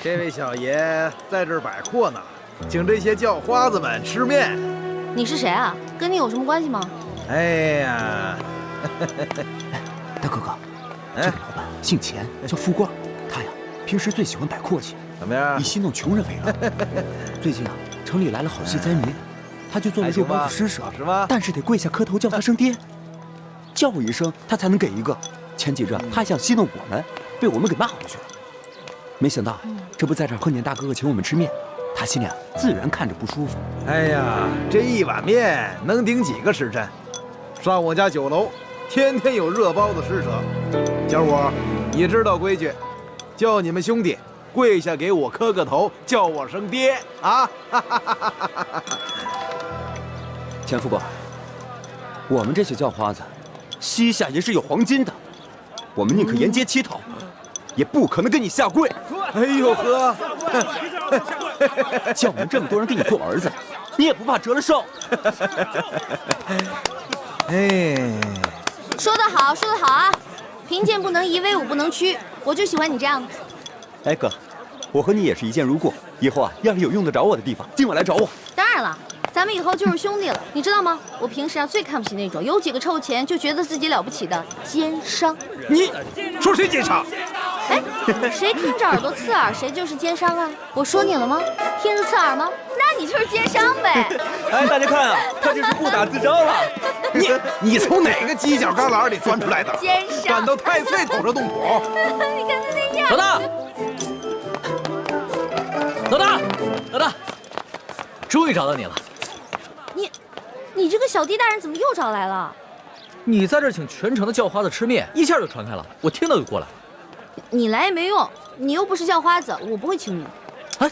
这位小爷在这儿摆阔呢，请这些叫花子们吃面。你是谁啊？跟你有什么关系吗？哎呀，大哥哥，这个老板姓钱，叫富贵，他呀平时最喜欢摆阔气，怎么样？以戏弄穷人为乐。最近啊，城里来了好些灾民，他就做了肉包子施舍，是吗？但是得跪下磕头叫他声爹，叫我一声他才能给一个。前几日他还想戏弄我们，被我们给骂回去了。没想到这不在这儿贺年大哥哥请我们吃面，他心里啊自然看着不舒服。哎呀，这一碗面能顶几个时辰？上我家酒楼，天天有热包子施舍。小五，你知道规矩，叫你们兄弟跪下给我磕个头，叫我声爹啊！钱副官，我们这些叫花子，膝下也是有黄金的，我们宁可沿街乞讨，也不可能跟你下跪。哎呦呵，叫我们这么多人给你做儿子，你也不怕折了寿？哎，说得好，说得好啊！贫贱不能移，威武不能屈，我就喜欢你这样的。哎哥，我和你也是一见如故，以后啊，要是有用得着我的地方，尽管来找我。当然了，咱们以后就是兄弟了，你知道吗？我平时啊最看不起那种有几个臭钱就觉得自己了不起的奸商。你说谁奸商？哎，谁听着耳朵刺耳，谁就是奸商啊！我说你了吗？听着刺耳吗？那你就是奸商呗！哎，大家看啊，他这是不打自招了。你从哪个犄角旮旯里钻出来的？奸商！敢到太岁头上动土！你看他那样。老大，老大，老大，终于找到你了。你这个小弟大人怎么又找来了？你在这请全城的叫花子吃面，一下就传开了，我听到就过来。你来也没用，你又不是叫花子，我不会请你。哎，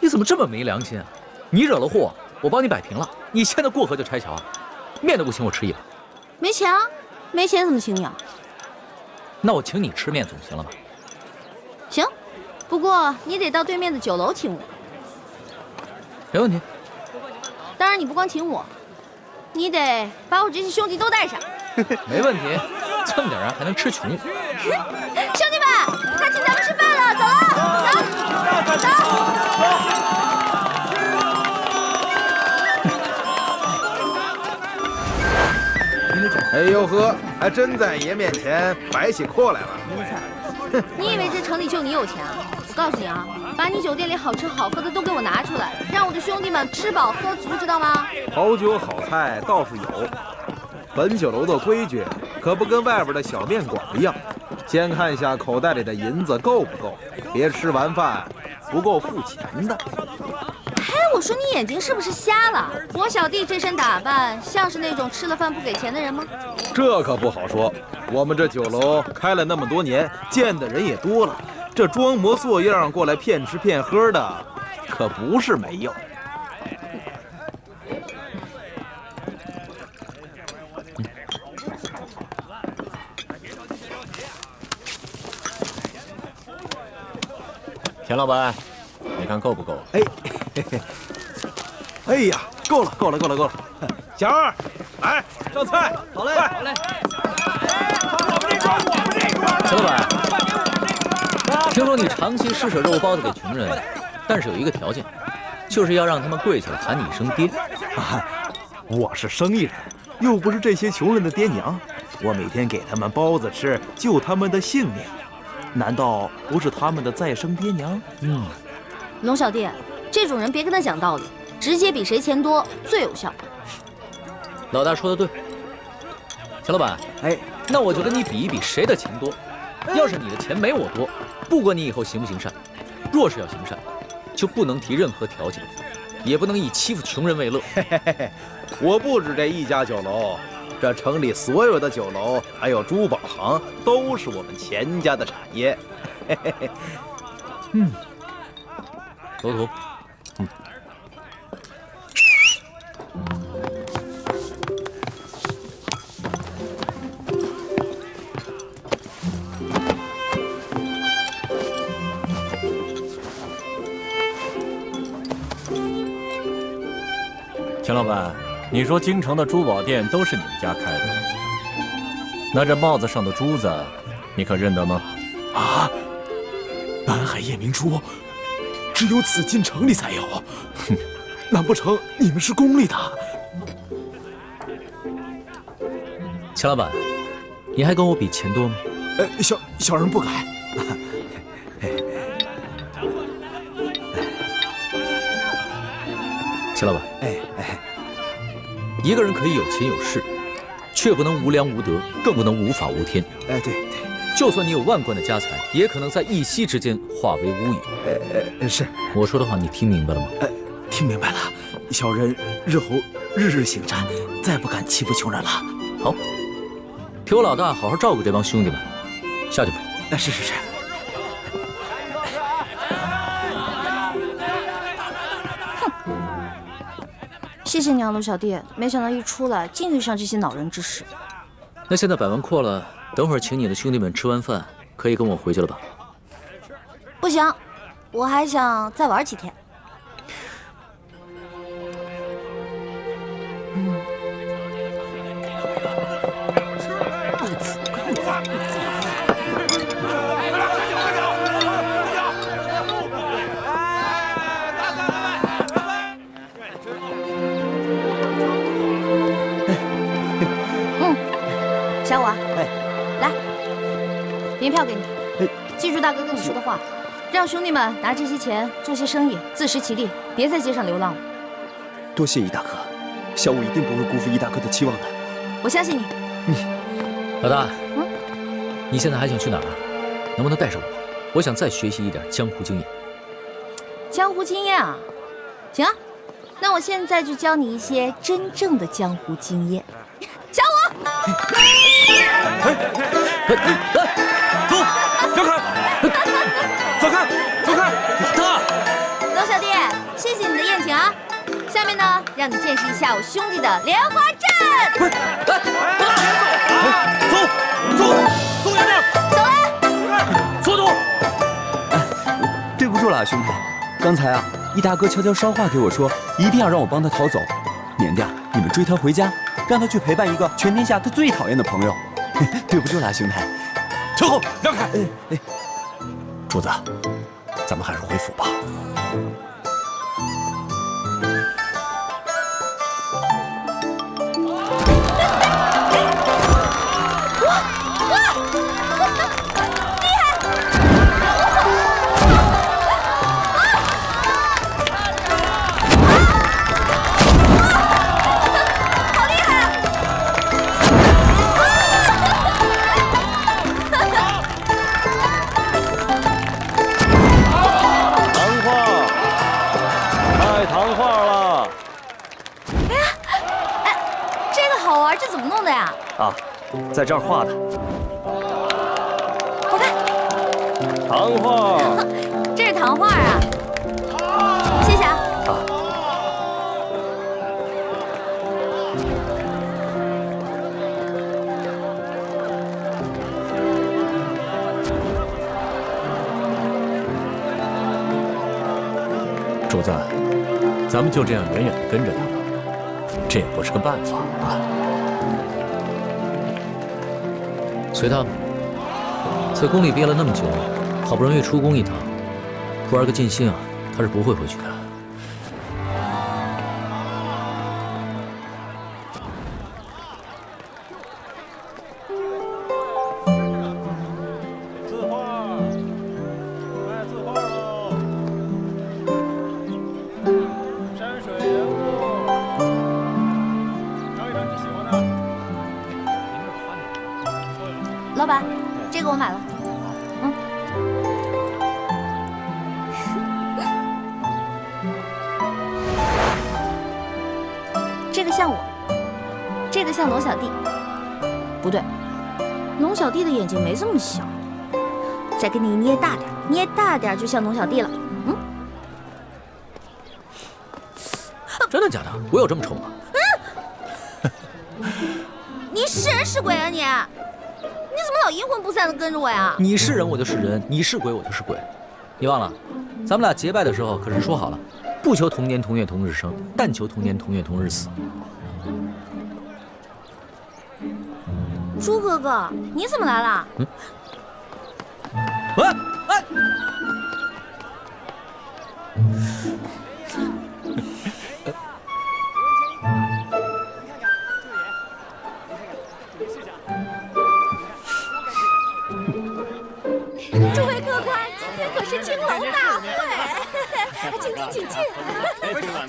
你怎么这么没良心啊？你惹了祸，我帮你摆平了，你现在过河就拆桥，面都不请我吃一碗。没钱啊？没钱怎么请你啊？那我请你吃面总行了吧？行，不过你得到对面的酒楼请我。没问题。当然你不光请我，你得把我这些兄弟都带上。没问题，这么点人还能吃穷？兄弟们，他请咱们吃饭了，走了，走。哎呦呵，还真在爷面前摆起阔来了。你以为这城里就你有钱啊？我告诉你啊，把你酒店里好吃好喝的都给我拿出来，让我的兄弟们吃饱喝足，知道吗？好酒好菜倒是有，本酒楼的规矩可不跟外边的小面馆一样，先看一下口袋里的银子够不够，别吃完饭不够付钱的。哎，我说你眼睛是不是瞎了？我小弟这身打扮像是那种吃了饭不给钱的人吗？这可不好说，我们这酒楼开了那么多年，见的人也多了，这装模作样过来骗吃骗喝的可不是没有。田老板，你看够不够？哎，嘿嘿，哎呀，够了，够了，够了，够了！小二，来上菜。好嘞，好嘞。陈老板，听说你长期施舍肉包子给穷人，但是有一个条件，就是要让他们跪下来喊你一声爹。啊，我是生意人，又不是这些穷人的爹娘，我每天给他们包子吃，救他们的性命，难道不是他们的再生爹娘？龙小弟，这种人别跟他讲道理，直接比谁钱多最有效。老大说的对，钱老板，哎，那我就跟你比一比谁的钱多。要是你的钱没我多，不管你以后行不行善，若是要行善，就不能提任何条件，也不能以欺负穷人为乐。嘿嘿嘿，我不止这一家酒楼，这城里所有的酒楼还有珠宝行都是我们钱家的产业。嘿嘿嘿，头头，钱老板，你说京城的珠宝店都是你们家开的，那这帽子上的珠子，你可认得吗？啊，南海夜明珠，只有紫禁城里才有。哼，难不成你们是宫里的？钱老板，你还跟我比钱多吗？小人不敢。钱老板，一个人可以有钱有势，却不能无良无德，更不能无法无天。对，就算你有万贯的家财，也可能在一夕之间化为乌有。是。我说的话你听明白了吗？听明白了。小人日后日日行善，再不敢欺负穷人了。好，替我老大好好照顾这帮兄弟们，下去吧。是。谢谢你啊，龙小弟，没想到一出来竟遇上这些恼人之事。那现在摆完阔了，等会儿请你的兄弟们吃完饭，可以跟我回去了吧？不行，我还想再玩几天。小五啊，来，银票给你，记住大哥跟你说的话，让兄弟们拿这些钱做些生意，自食其力，别在街上流浪了。多谢易大哥，小五一定不会辜负易大哥的期望的。我相信你。老大，你现在还想去哪儿啊？能不能带上我？我想再学习一点江湖经验。江湖经验啊，行啊，那我现在就教你一些真正的江湖经验。小五，走，让开，走开，他。龙小弟，谢谢你的宴请啊。下面呢，让你见识一下我兄弟的莲花阵。走远点，走了，速度。对不住了，兄弟，刚才啊，易大哥悄悄捎话给我说，一定要让我帮他逃走，免掉你们追他回家，让他去陪伴一个全天下他最讨厌的朋友。对不住了，兄弟。退后，让开。主子，咱们还是回府吧。啊，在这儿画的。我看糖画，这是糖画啊，谢谢啊。主子，咱们就这样远远地跟着他吧，这也不是个办法啊。随他吧，在宫里憋了那么久，好不容易出宫一趟，不玩个尽兴啊，他是不会回去的。字画，卖字画喽！山水人物，挑一张你喜欢的。老板，这个我买了。这个像我，这个像龙小弟。不对，龙小弟的眼睛没这么小。再给你捏大点，捏大点就像龙小弟了。真的假的？我有这么丑吗？你是人是鬼啊你？你怎么老阴魂不散的跟着我呀？你是人我就是人，你是鬼我就是鬼。你忘了，咱们俩结拜的时候可是说好了，不求同年同月同日生，但求同年同月同日死。猪哥哥，你怎么来了？哎，诸位客官，今天可是青楼大会，请进，请进。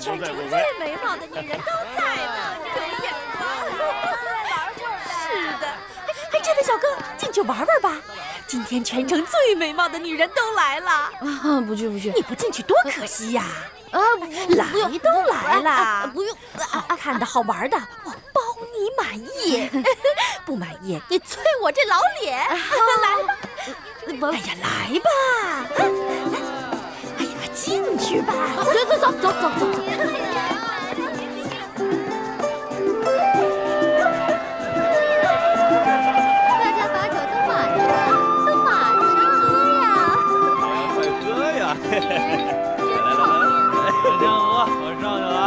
全城最美貌的女人都在呢，有眼光。是的，哎，真的，小哥，进去玩玩吧。今天全城最美貌的女人都来了。啊，不去不去，你不进去多可惜呀！啊，来都来了，不用。好看的好玩的，我包你满意。不满意，你啐我这老脸。来吧。哎呀，来吧！哎呀，进去吧！走。大家把酒都满上喝呀！快喝呀！来，这样喝，我上去了啊！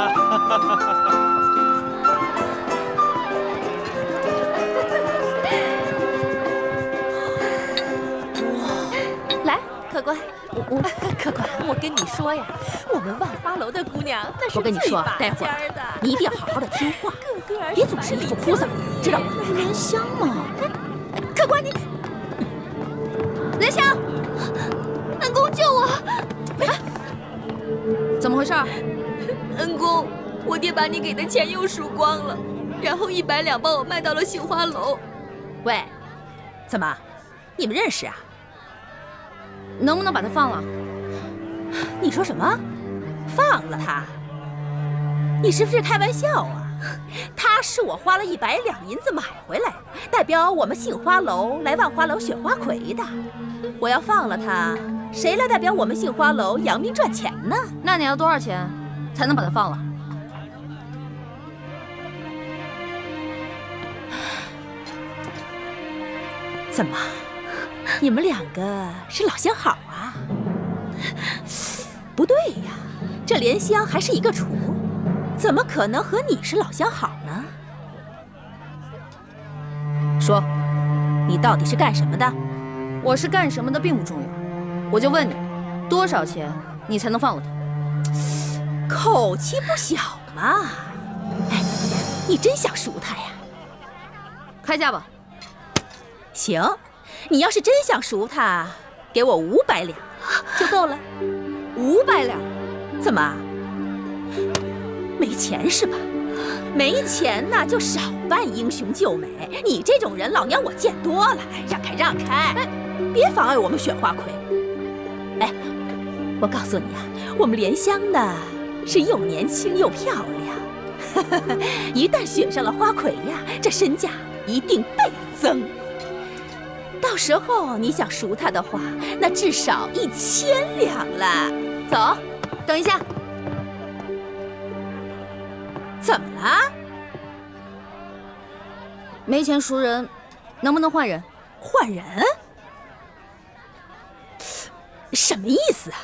客官，客官，我跟你说呀，我们万花楼的姑娘那是我跟你说，待会儿你一定要好好的听话，别总是一副哭丧，知道吗？莲香嘛，客官你，莲香，恩公救我！怎么回事？恩公，我爹把你给的钱又输光了，然后100两帮我卖到了杏花楼。喂，怎么，你们认识啊？能不能把他放了？你说什么？放了他？你是不是开玩笑啊？他是我花了100两银子买回来，代表我们杏花楼来万花楼选花魁的。我要放了他，谁来代表我们杏花楼扬名赚钱呢？那你要多少钱才能把他放了？怎么？你们两个是老相好啊？不对呀，这莲香还是一个厨，怎么可能和你是老相好呢？说，你到底是干什么的？我是干什么的并不重要，我就问你，多少钱你才能放了他？口气不小嘛！哎，你真想赎他呀？开价吧。行。你要是真想赎他，给我500两就够了。500两？怎么？没钱是吧？没钱那就少扮英雄救美。你这种人，老娘我见多了。让开，让开！别妨碍我们选花魁。哎，我告诉你啊，我们莲香呢是又年轻又漂亮，一旦选上了花魁呀，这身价一定倍增。到时候你想赎他的话，那至少1000两了。走，等一下，怎么了？没钱赎人，能不能换人？换人？什么意思啊？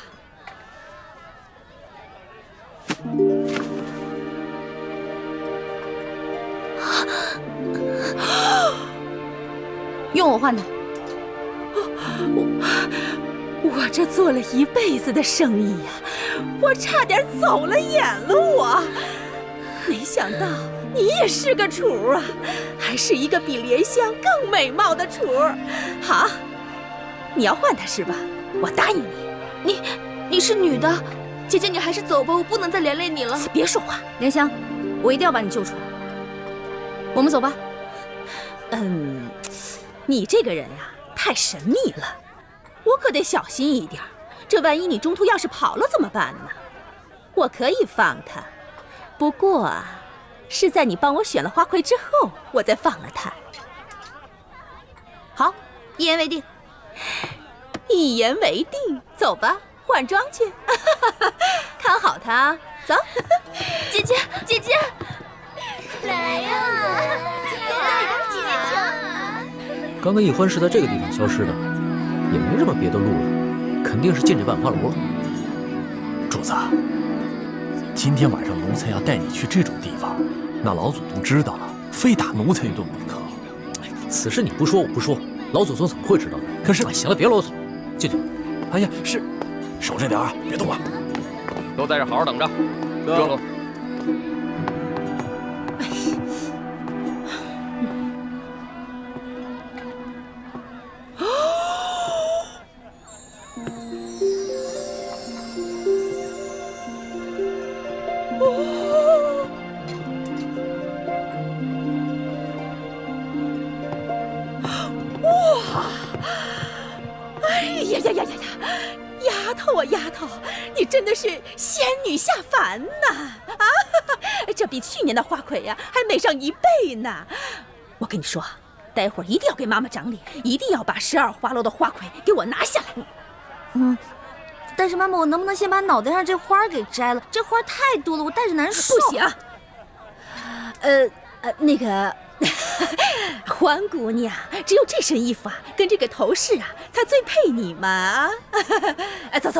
用我换他。我这做了一辈子的生意呀，我差点走了眼了我。没想到你也是个厨啊，还是一个比莲香更美貌的厨。好，你要换她是吧？我答应你。你是女的，姐姐你还是走吧，我不能再连累你了。别说话，莲香，我一定要把你救出来。我们走吧。你这个人呀，太神秘了，我可得小心一点。这万一你中途要是跑了怎么办呢？我可以放他，不过啊，是在你帮我选了花魁之后，我再放了他。好，一言为定。一言为定，走吧，换装去。看好他，走。姐姐，姐姐，来呀！刚刚易欢是在这个地方消失的，也没什么别的路了，肯定是进这万花楼了。主子，今天晚上奴才要带你去这种地方，那老祖宗知道了，非打奴才一顿不可。此事你不说我不说，老祖宗怎么会知道呢？可是，行了，别啰嗦，进去。哎呀，是，守着点啊，别动啊。都在这好好等着。热络。丫头，你真的是仙女下凡呐！啊，这比去年的花魁呀还美上1倍呢！我跟你说，待会儿一定要给妈妈长脸，一定要把12花楼的花魁给我拿下来。但是妈妈，我能不能先把脑袋上这花给摘了？这花太多了，我戴着难受。不行。那个。欢姑娘，只有这身衣服啊，跟这个头饰啊，才最配你嘛！走，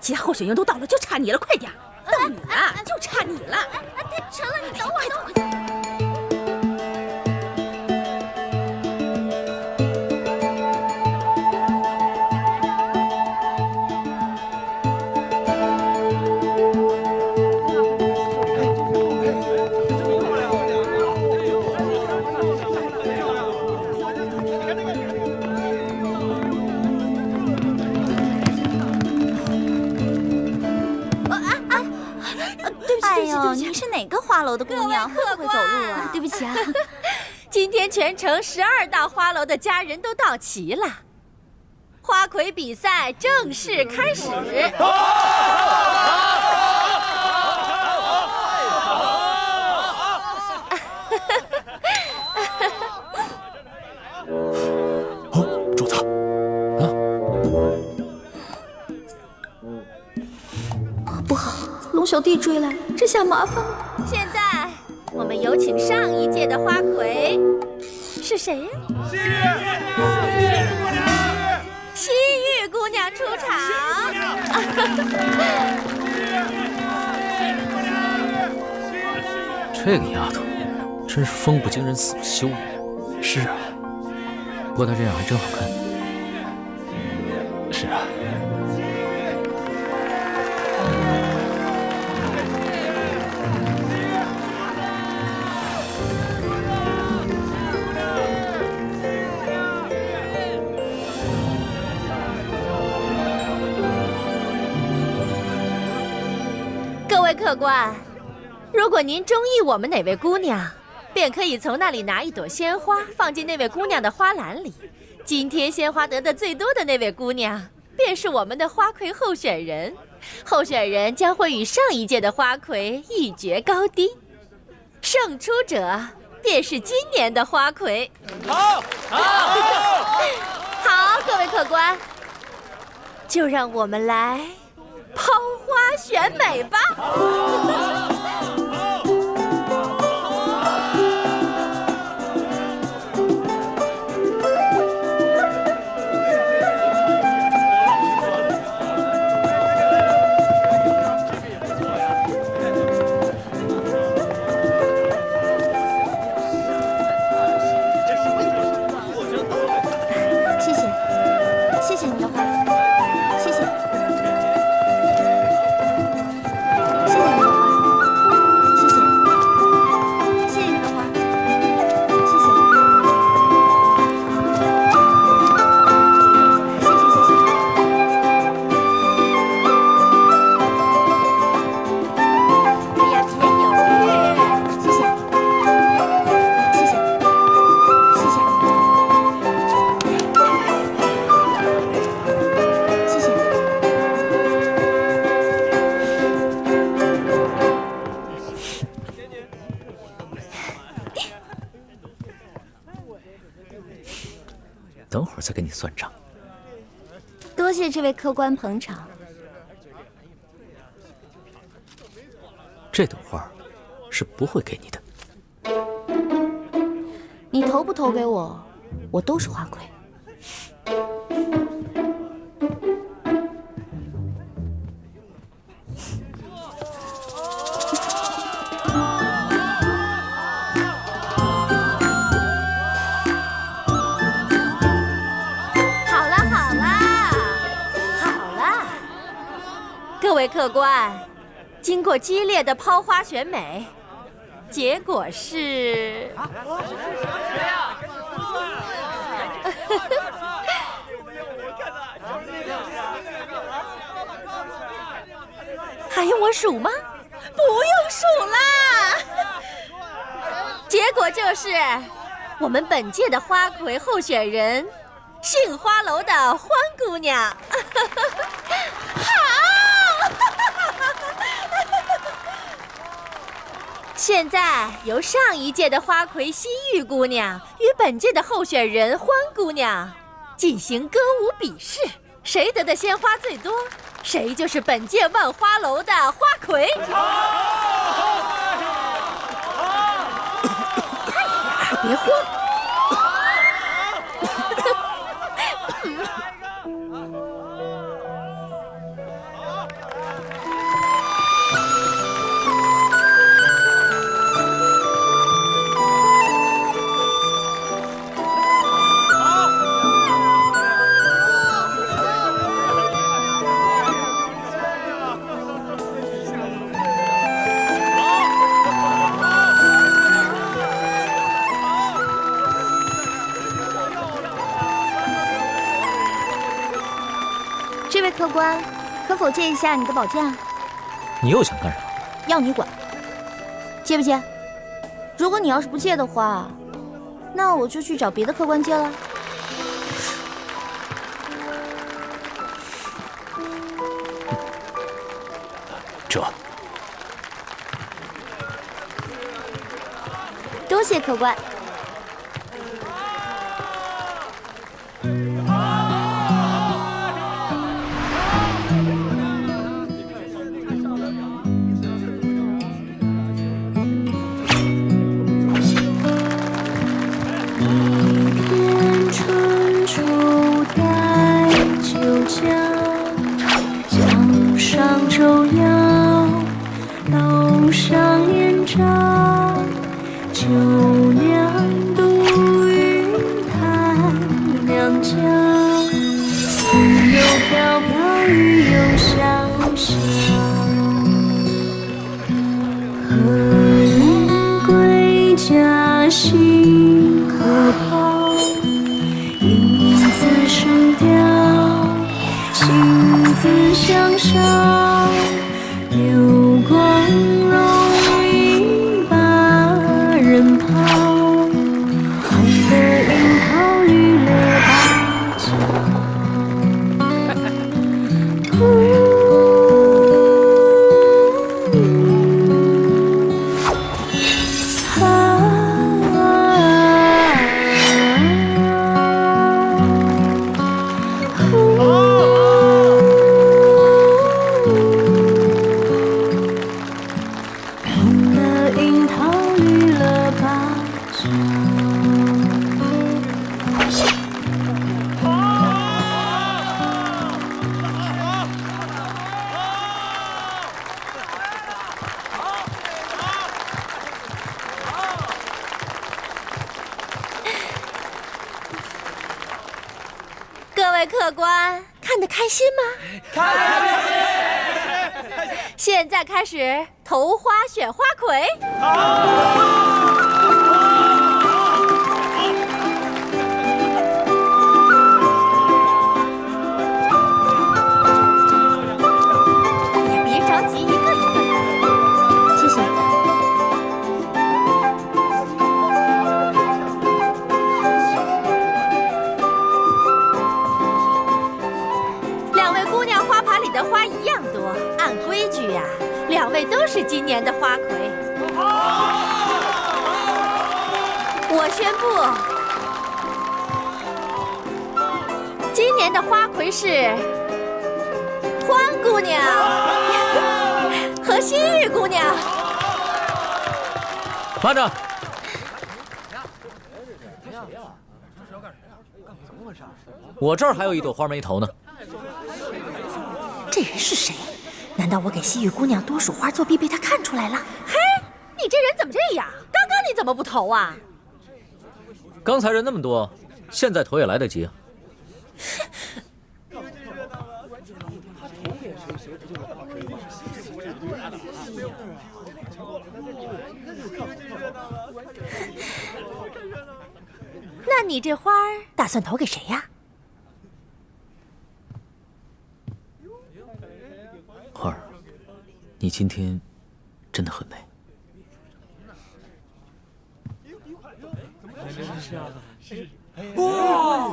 其他候选人都到了，就差你了，快点！到你了，就差你了！成了，你等会儿。您是哪个花楼的姑娘？会不会走路啊？对不起啊。今天全城12大花楼的家人都到齐了，花魁比赛正式开始。主子，不好，龙小弟追来，这下麻烦了。现在我们有请上一届的花魁，是谁呀？西域姑娘出场。这个丫头真是风不惊人死不休。是啊，不过她这样还真好看。是啊。各位客官，如果您中意我们哪位姑娘，便可以从那里拿一朵鲜花放进那位姑娘的花篮里。今天鲜花得的最多的那位姑娘，便是我们的花魁候选人。候选人将会与上一届的花魁一决高低，胜出者便是今年的花魁。好，各位客官，就让我们来抛花选美吧。谢谢你的花，谢谢。谢谢你的花，谢谢。谢谢你的花，谢谢。谢谢。哎呀，甜有玉，谢谢。谢谢。谢谢。等会儿再跟你算账。多谢这位客官捧场。这朵花是不会给你的。你投不投给我，我都是花魁。各位客官，经过激烈的抛花选美，结果是……还用我数吗？不用数啦。结果就是我们本届的花魁候选人，杏花楼的欢姑娘。好。现在由上一届的花魁西域姑娘与本届的候选人欢姑娘进行歌舞比试，谁得的鲜花最多，谁就是本届万花楼的花魁。别慌。这位客官，可否借一下你的宝剑？你又想干啥？要你管，借不借？如果你要是不借的话，那我就去找别的客官借了。这，多谢客官。客官看得开心吗？开心！现在开始投花选花魁。哎呀，别着急，一个一个来。谢谢。的花一样多，按规矩呀，两位都是今年的花魁。我宣布，今年的花魁是欢姑娘和西域姑娘。慢着！我这儿还有一朵花没投呢。这人是谁？难道我给西域姑娘多数花作弊被他看出来了？嘿，你这人怎么这样？刚刚你怎么不投啊？刚才人那么多，现在投也来得及啊。那你这花儿打算投给谁呀？花儿，你今天真的很美。哇！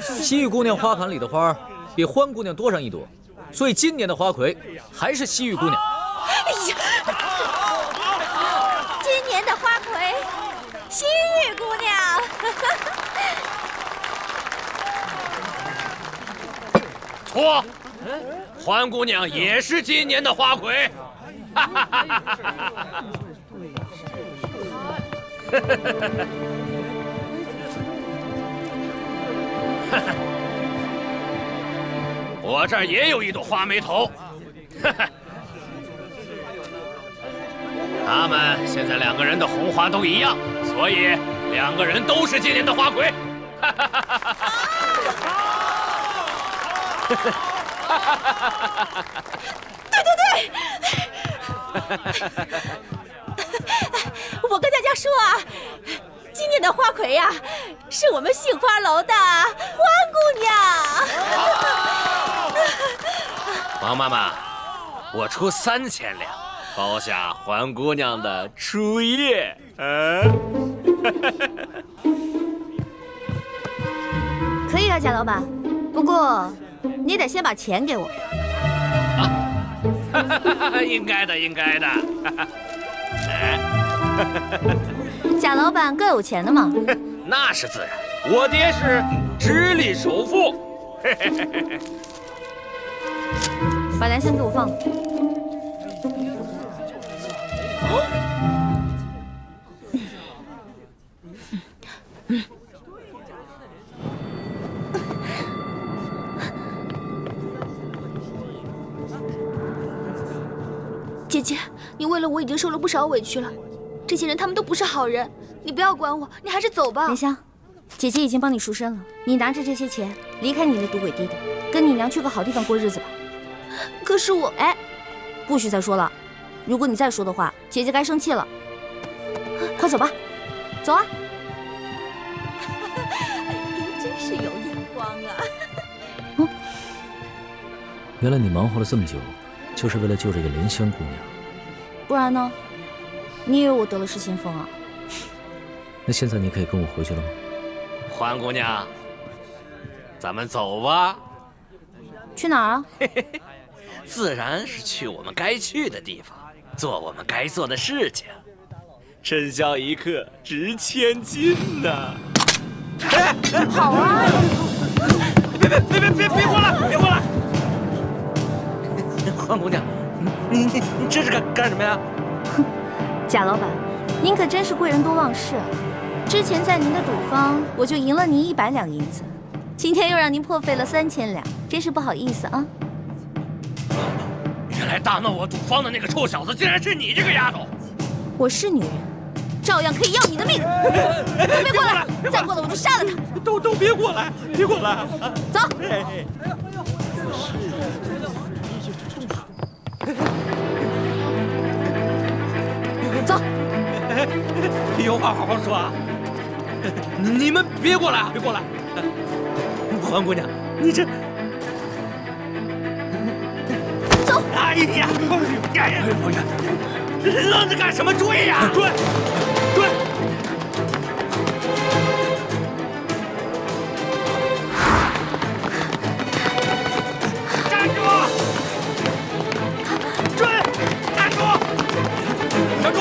西域姑娘花盘里的花比欢姑娘多上一朵，所以今年的花魁还是西域姑娘。哎呀，今年的花魁，西域姑娘。错，欢姑娘也是今年的花魁。哈哈哈哈哈！我这儿也有一朵花眉头，他们现在2个人的红花都一样，所以2个人都是今年的花魁。对对对，我跟大家说啊，今年的花魁呀，是我们杏花楼的欢姑娘。王妈妈，我出3000两，包下欢姑娘的初夜。可以啊，贾老板，不过你得先把钱给我。应该的，应该的。贾老板更有钱的嘛。那是自然，我爹是直隶首富。把兰香给我放了。姐姐，你为了我已经受了不少委屈了。这些人他们都不是好人，你不要管我，你还是走吧。兰香，姐姐已经帮你赎身了，你拿着这些钱离开你的赌鬼爹爹，跟你娘去个好地方过日子吧。可是我……哎，不许再说了，如果你再说的话，姐姐该生气了。快走吧，走啊！您真是有眼光啊！原来你忙活了这么久，就是为了救这个莲香姑娘。不然呢？你以为我得了失心疯啊？那现在你可以跟我回去了吗？欢姑娘，咱们走吧。去哪儿啊？自然是去我们该去的地方，做我们该做的事情。真笑一刻值千金呐！好啊！别过来！别过来！欢姑娘，你这是干什么呀？贾老板，您可真是贵人多忘事啊！之前在您的赌坊，我就赢了您100两银子，今天又让您破费了3000两，真是不好意思啊！原来大闹我赌坊的那个臭小子，竟然是你这个丫头！我是女人，照样可以要你的命！都别过来！再过来我就杀了他！都别过来！别过来！走！走！有话好好说啊！你们别过来啊！别过来！欢姑娘，你这……走！哎呀！老袁，愣着干什么？追呀！追！站住！追！站住！站住！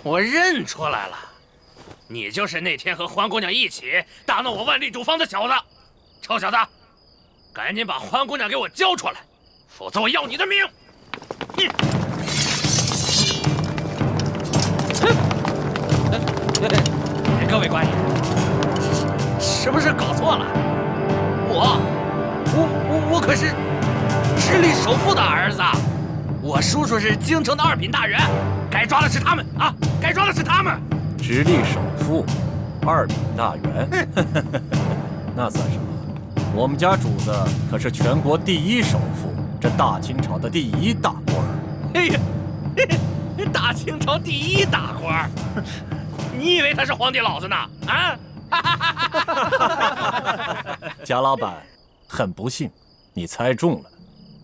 我认出来了，你就是那天和欢姑娘一起大闹我万利赌坊的小子。臭小子，赶紧把欢姑娘给我交出来，否则我要你的命！各位官爷，是不是搞错了？我可是直隶首富的儿子，我输叔叔是京城的2品大员，该抓的是他们啊！该抓的是他们。直隶首富，2品大员，那算什么？我们家主子可是全国第1首富，这大清朝的第1大官儿。哎呀，大清朝第1大官儿，你以为他是皇帝老子呢？啊！贾老板，很不幸，你猜中了，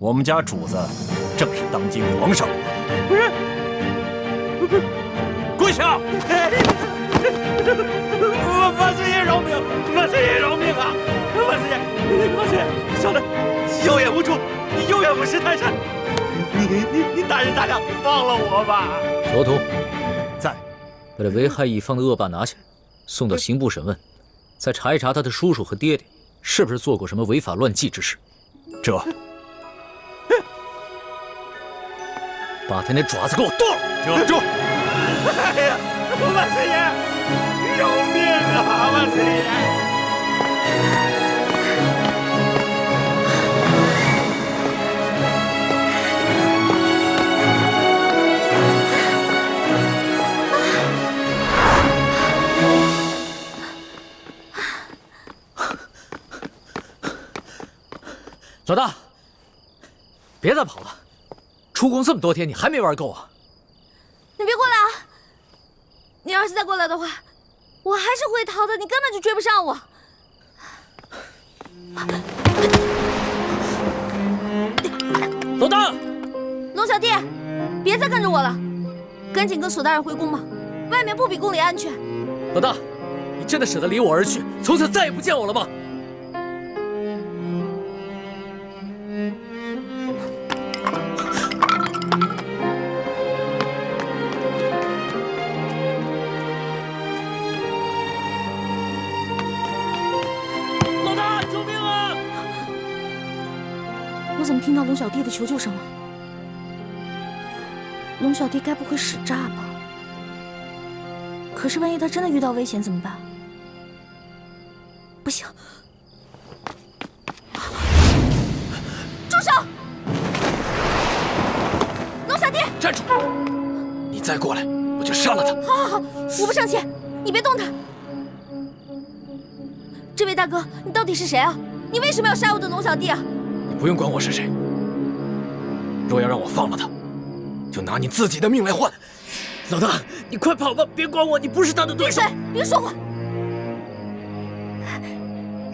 我们家主子正是当今皇上。跪下！万岁爷饶命！万岁爷饶命啊！万岁爷，万岁爷，小的有眼无珠，有眼无识泰山，你大人大量，放了我吧！卓图，在，把这危害一方的恶霸拿起来，送到刑部审问，再查一查他的叔叔和爹爹是不是做过什么违法乱纪之事。这，把他那爪子给我剁了！住！哎呀，万岁爷，饶命啊！万岁爷！老大，别再跑了！出宫这么多天，你还没玩够啊？你别过来啊！你要是再过来的话，我还是会逃的，你根本就追不上我。老大，龙小弟，别再跟着我了，赶紧跟索大人回宫吧，外面不比宫里安全。老大，你真的舍得离我而去，从此再也不见我了吗？我怎么听到龙小弟的求救声了？龙小弟该不会使诈吧？可是万一他真的遇到危险怎么办？不行！住手！龙小弟，站住！你再过来，我就杀了他！好好好，我不生气，你别动他。这位大哥，你到底是谁啊？你为什么要杀我的龙小弟啊？你不用管我是谁。若要让我放了他，就拿你自己的命来换。老大，你快跑吧，别管我，你不是他的对手。闭嘴，别说话。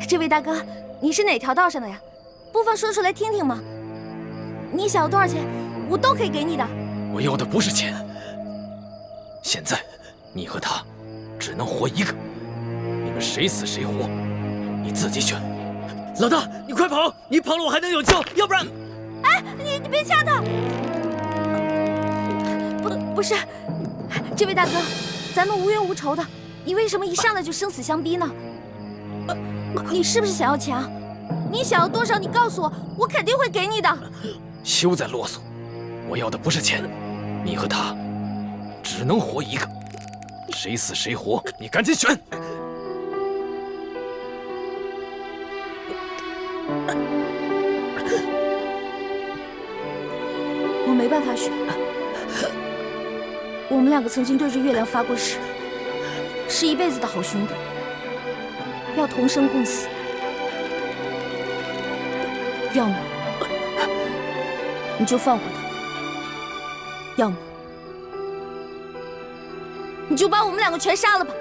这位大哥，你是哪条道上的呀？不妨说出来听听嘛。你想要多少钱，我都可以给你的。我要的不是钱。现在，你和他只能活一个，你们谁死谁活，你自己选。老大，你快跑！你跑了我还能有救，要不然……哎，你别掐他！不是，这位大哥，咱们无冤无仇的，你为什么一上来就生死相逼呢？你是不是想要钱啊？你想要多少，你告诉我，我肯定会给你的。休再啰嗦，我要的不是钱，你和他只能活一个，谁死谁活，你赶紧选。我没办法选，我们两个曾经对着月亮发过誓，是一辈子的好兄弟，要同生共死。要么你就放过他，要么你就把我们两个全杀了吧。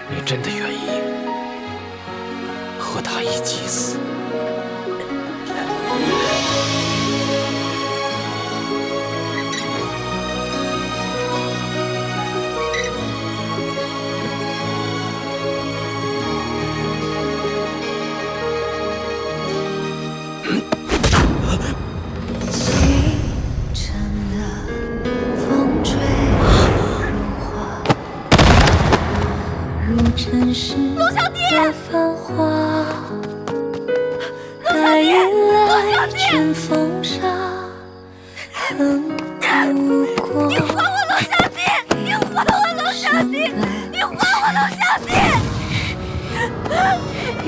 你真的愿意和他一起死？龙小弟！繁华，爱迎来春风沙，恨不过。你还我龙小弟！你还我龙全白。你还我龙小弟！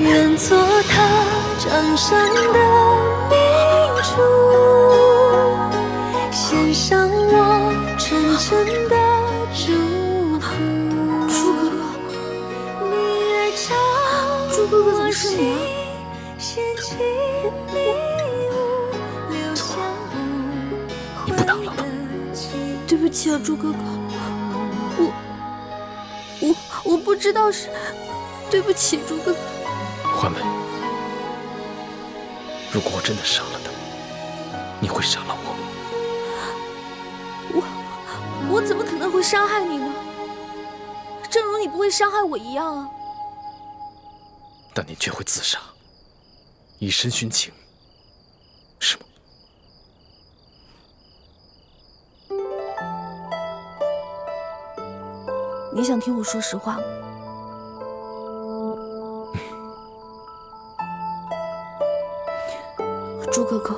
愿做他掌上的明珠，献上我纯真的祝福。朱哥哥，朱哥哥怎么是你啊？你不打了吗？对不起啊，朱哥哥，我不知道是，对不起，朱哥哥。欢梅，如果我真的杀了他，你会杀了我吗？我怎么可能会伤害你呢？正如你不会伤害我一样啊。但你却会自杀，以身殉情，是吗？你想听我说实话吗？朱哥哥，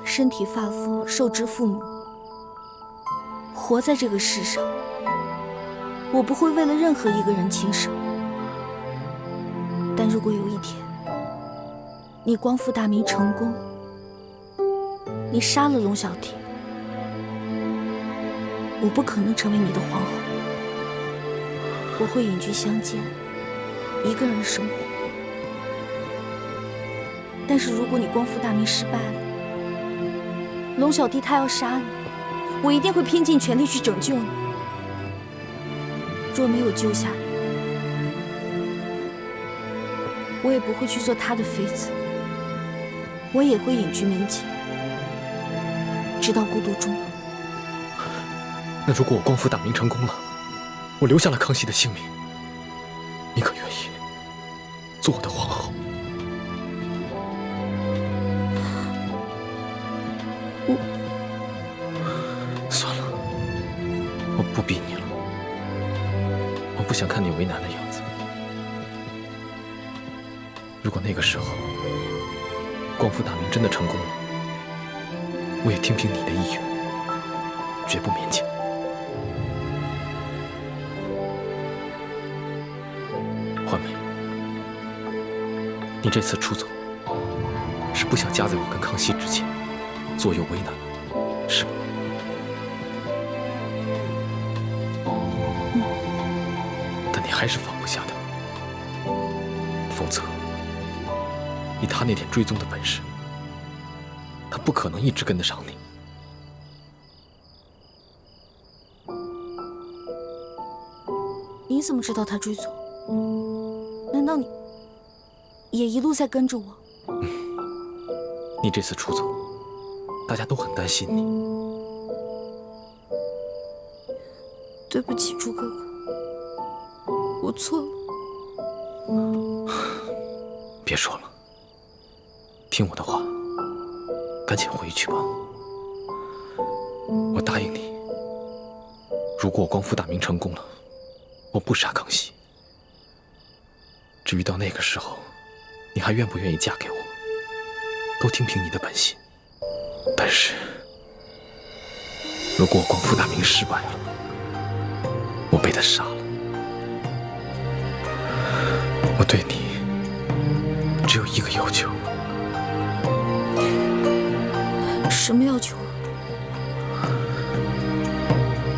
身体发肤受之父母，活在这个世上，我不会为了任何一个人轻生。但如果有一天，你光复大明成功，你杀了龙小弟，我不可能成为你的皇后，我会隐居乡间，一个人生活。但是如果你光复大明失败了，龙小弟他要杀你，我一定会拼尽全力去拯救你。若没有救下你，我也不会去做他的妃子，我也会隐居民间，直到孤独终老。那如果我光复大明成功了，我留下了康熙的性命，你可愿意做我的皇后？算了，我不逼你了，我不想看你为难的样子。如果那个时候光复大明真的成功了，我也听凭你的意愿，绝不勉强。欢梅，你这次出走，是不想夹在我跟康熙之间，左右为难，是吗？但你还是放不下他，否则，以他那点追踪的本事，他不可能一直跟得上你。你怎么知道他追踪？难道你也一路在跟着我？你这次出走，大家都很担心你。对不起，朱哥哥，我错了。别说了，听我的话，赶紧回去吧。我答应你，如果我光复大明成功了，我不杀康熙。至于到那个时候，你还愿不愿意嫁给我，都听凭你的本心。但是，如果我光复大明失败了，我被他杀了，我对你只有一个要求。什么要求啊？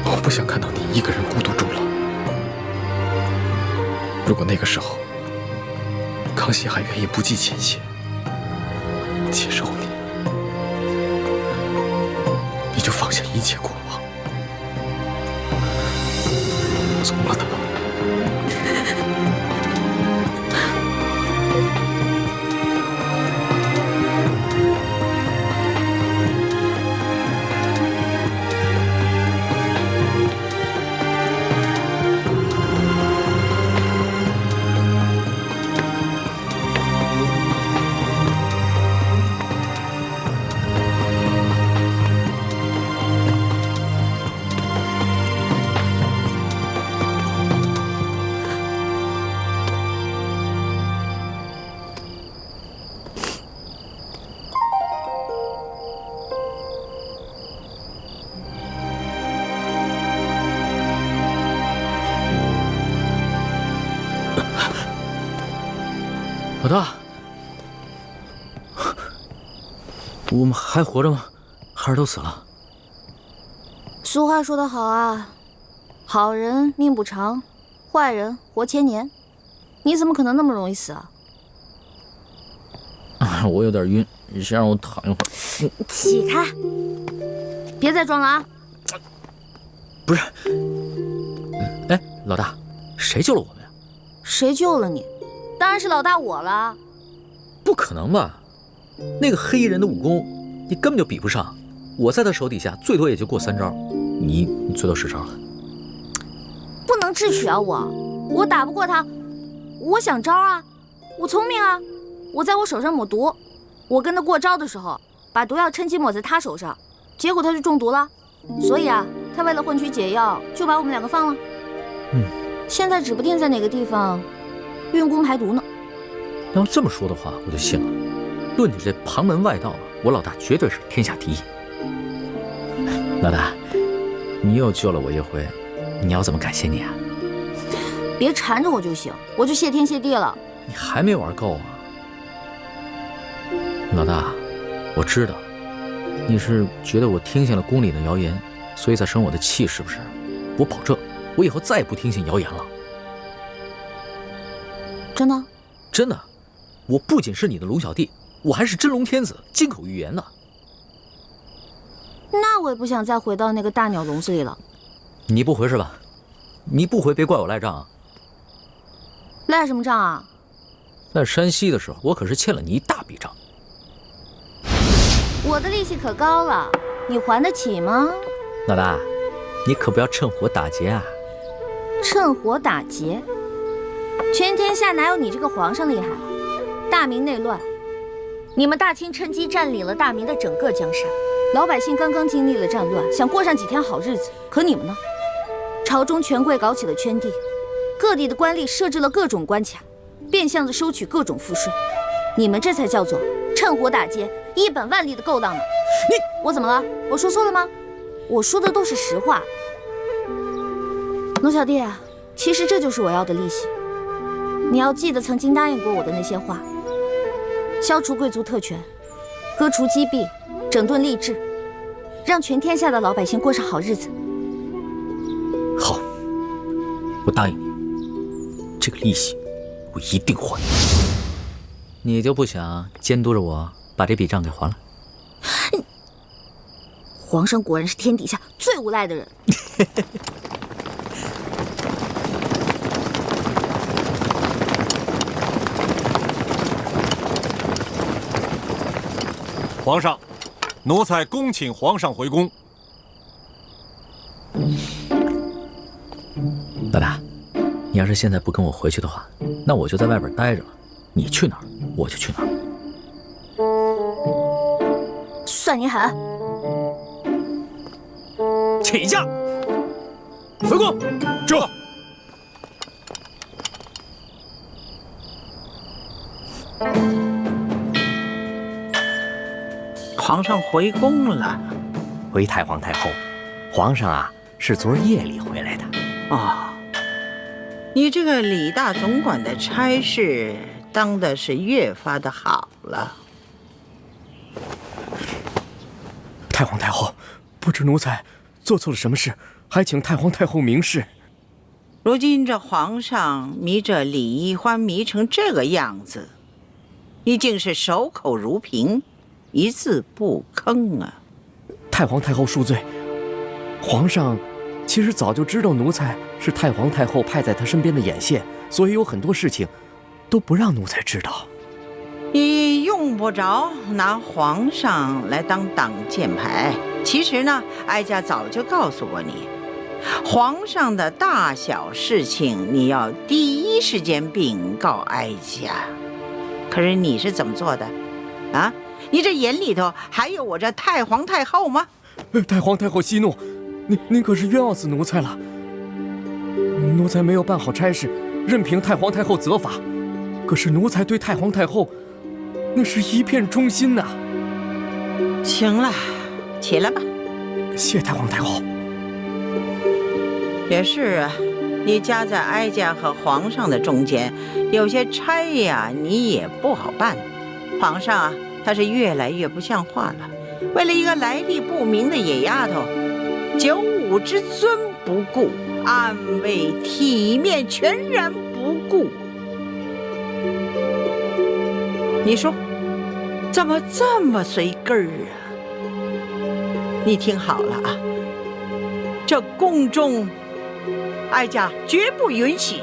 我不想看到你一个人孤独终老。如果那个时候康熙还愿意不计前嫌接受你，你就放下一切过往，从了他。老大，我们还活着吗？还是都死了？俗话说得好啊，好人命不长，坏人活千年。你怎么可能那么容易死啊？我有点晕，你先让我躺一会儿。起开！别再装了啊！不是，哎，老大，谁救了我们呀？谁救了你？当然是老大我了。不可能吧？那个黑衣人的武功，你根本就比不上。我在他手底下，最多也就过3招，你最多10招了。不能智取啊！我打不过他，我想招啊，我聪明啊，我在我手上抹毒，我跟他过招的时候，把毒药趁机抹在他手上，结果他就中毒了。所以啊，他为了换取解药，就把我们2个放了。现在指不定在哪个地方运功排毒呢。要这么说的话，我就信了。论你这旁门外道，我老大绝对是天下第一。老大，你又救了我一回，你要怎么感谢你啊？别缠着我就行，我就谢天谢地了。你还没玩够啊？老大，我知道你是觉得我听信了宫里的谣言，所以才生我的气，是不是？我保证，我以后再也不听信谣言了。真的？真的，我不仅是你的龙小弟，我还是真龙天子，金口玉言呢。那我也不想再回到那个大鸟笼子里了。你不回是吧？你不回，别怪我赖账啊。赖什么账啊？在山西的时候，我可是欠了你一大笔账。我的利息可高了，你还得起吗？老大，你可不要趁火打劫啊！趁火打劫？全天下哪有你这个皇上厉害？大明内乱，你们大清趁机占领了大明的整个江山，老百姓刚刚经历了战乱，想过上几天好日子，可你们呢？朝中权贵搞起了圈地，各地的官吏设置了各种关卡，变相的收取各种赋税，你们这才叫做趁火打劫，一本万利的勾当呢！我怎么了？我说错了吗？我说的都是实话。龙小弟，其实这就是我要的利息。你要记得曾经答应过我的那些话：消除贵族特权，割除积弊，整顿吏治，让全天下的老百姓过上好日子。好，我答应你，这个利息我一定还。你就不想监督着我把这笔账给还了？皇上果然是天底下最无赖的人。皇上，奴才恭请皇上回宫。老大，你要是现在不跟我回去的话，那我就在外边待着了。你去哪儿，我就去哪儿。算你狠！起驾，回宫。这。皇上回宫了。回太皇太后，皇上啊是昨儿夜里回来的。哦，你这个李大总管的差事当的是越发的好了。太皇太后，不知奴才做错了什么事，还请太皇太后明示。如今这皇上迷着李易欢迷成这个样子，你竟是守口如瓶，一字不吭啊！太皇太后恕罪，皇上其实早就知道奴才是太皇太后派在他身边的眼线，所以有很多事情都不让奴才知道。你用不着拿皇上来当挡箭牌。其实呢，哀家早就告诉过你，皇上的大小事情你要第一时间禀告哀家。可是你是怎么做的啊？你这眼里头还有我这太皇太后吗？太皇太后息怒，您可是冤枉死奴才了。奴才没有办好差事，任凭太皇太后责罚。可是奴才对太皇太后那是一片忠心呐。行了，起来吧。谢太皇太后。也是啊，你夹在哀家和皇上的中间，有些差呀，你也不好办。皇上啊，他是越来越不像话了。为了一个来历不明的野丫头，95之尊不顾，安危体面全然不顾。你说，怎么这么随根儿啊？你听好了啊，这宫中，哀家绝不允许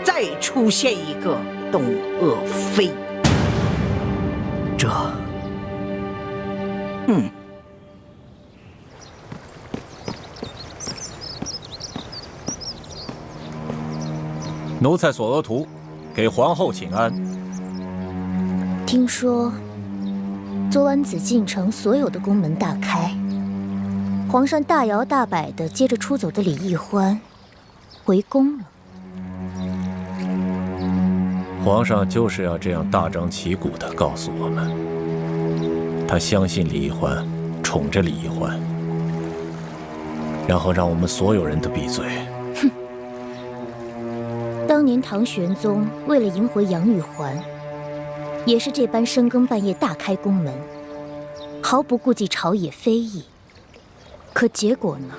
再出现一个董鄂妃。奴才索额图，给皇后请安。听说昨晚紫禁城所有的宫门大开，皇上大摇大摆地接着出走的李易欢回宫了。皇上就是要这样大张旗鼓地告诉我们，他相信李易欢，宠着李易欢，然后让我们所有人都闭嘴。哼！当年唐玄宗为了迎回杨玉环，也是这般深更半夜大开宫门，毫不顾忌朝野非议。可结果呢？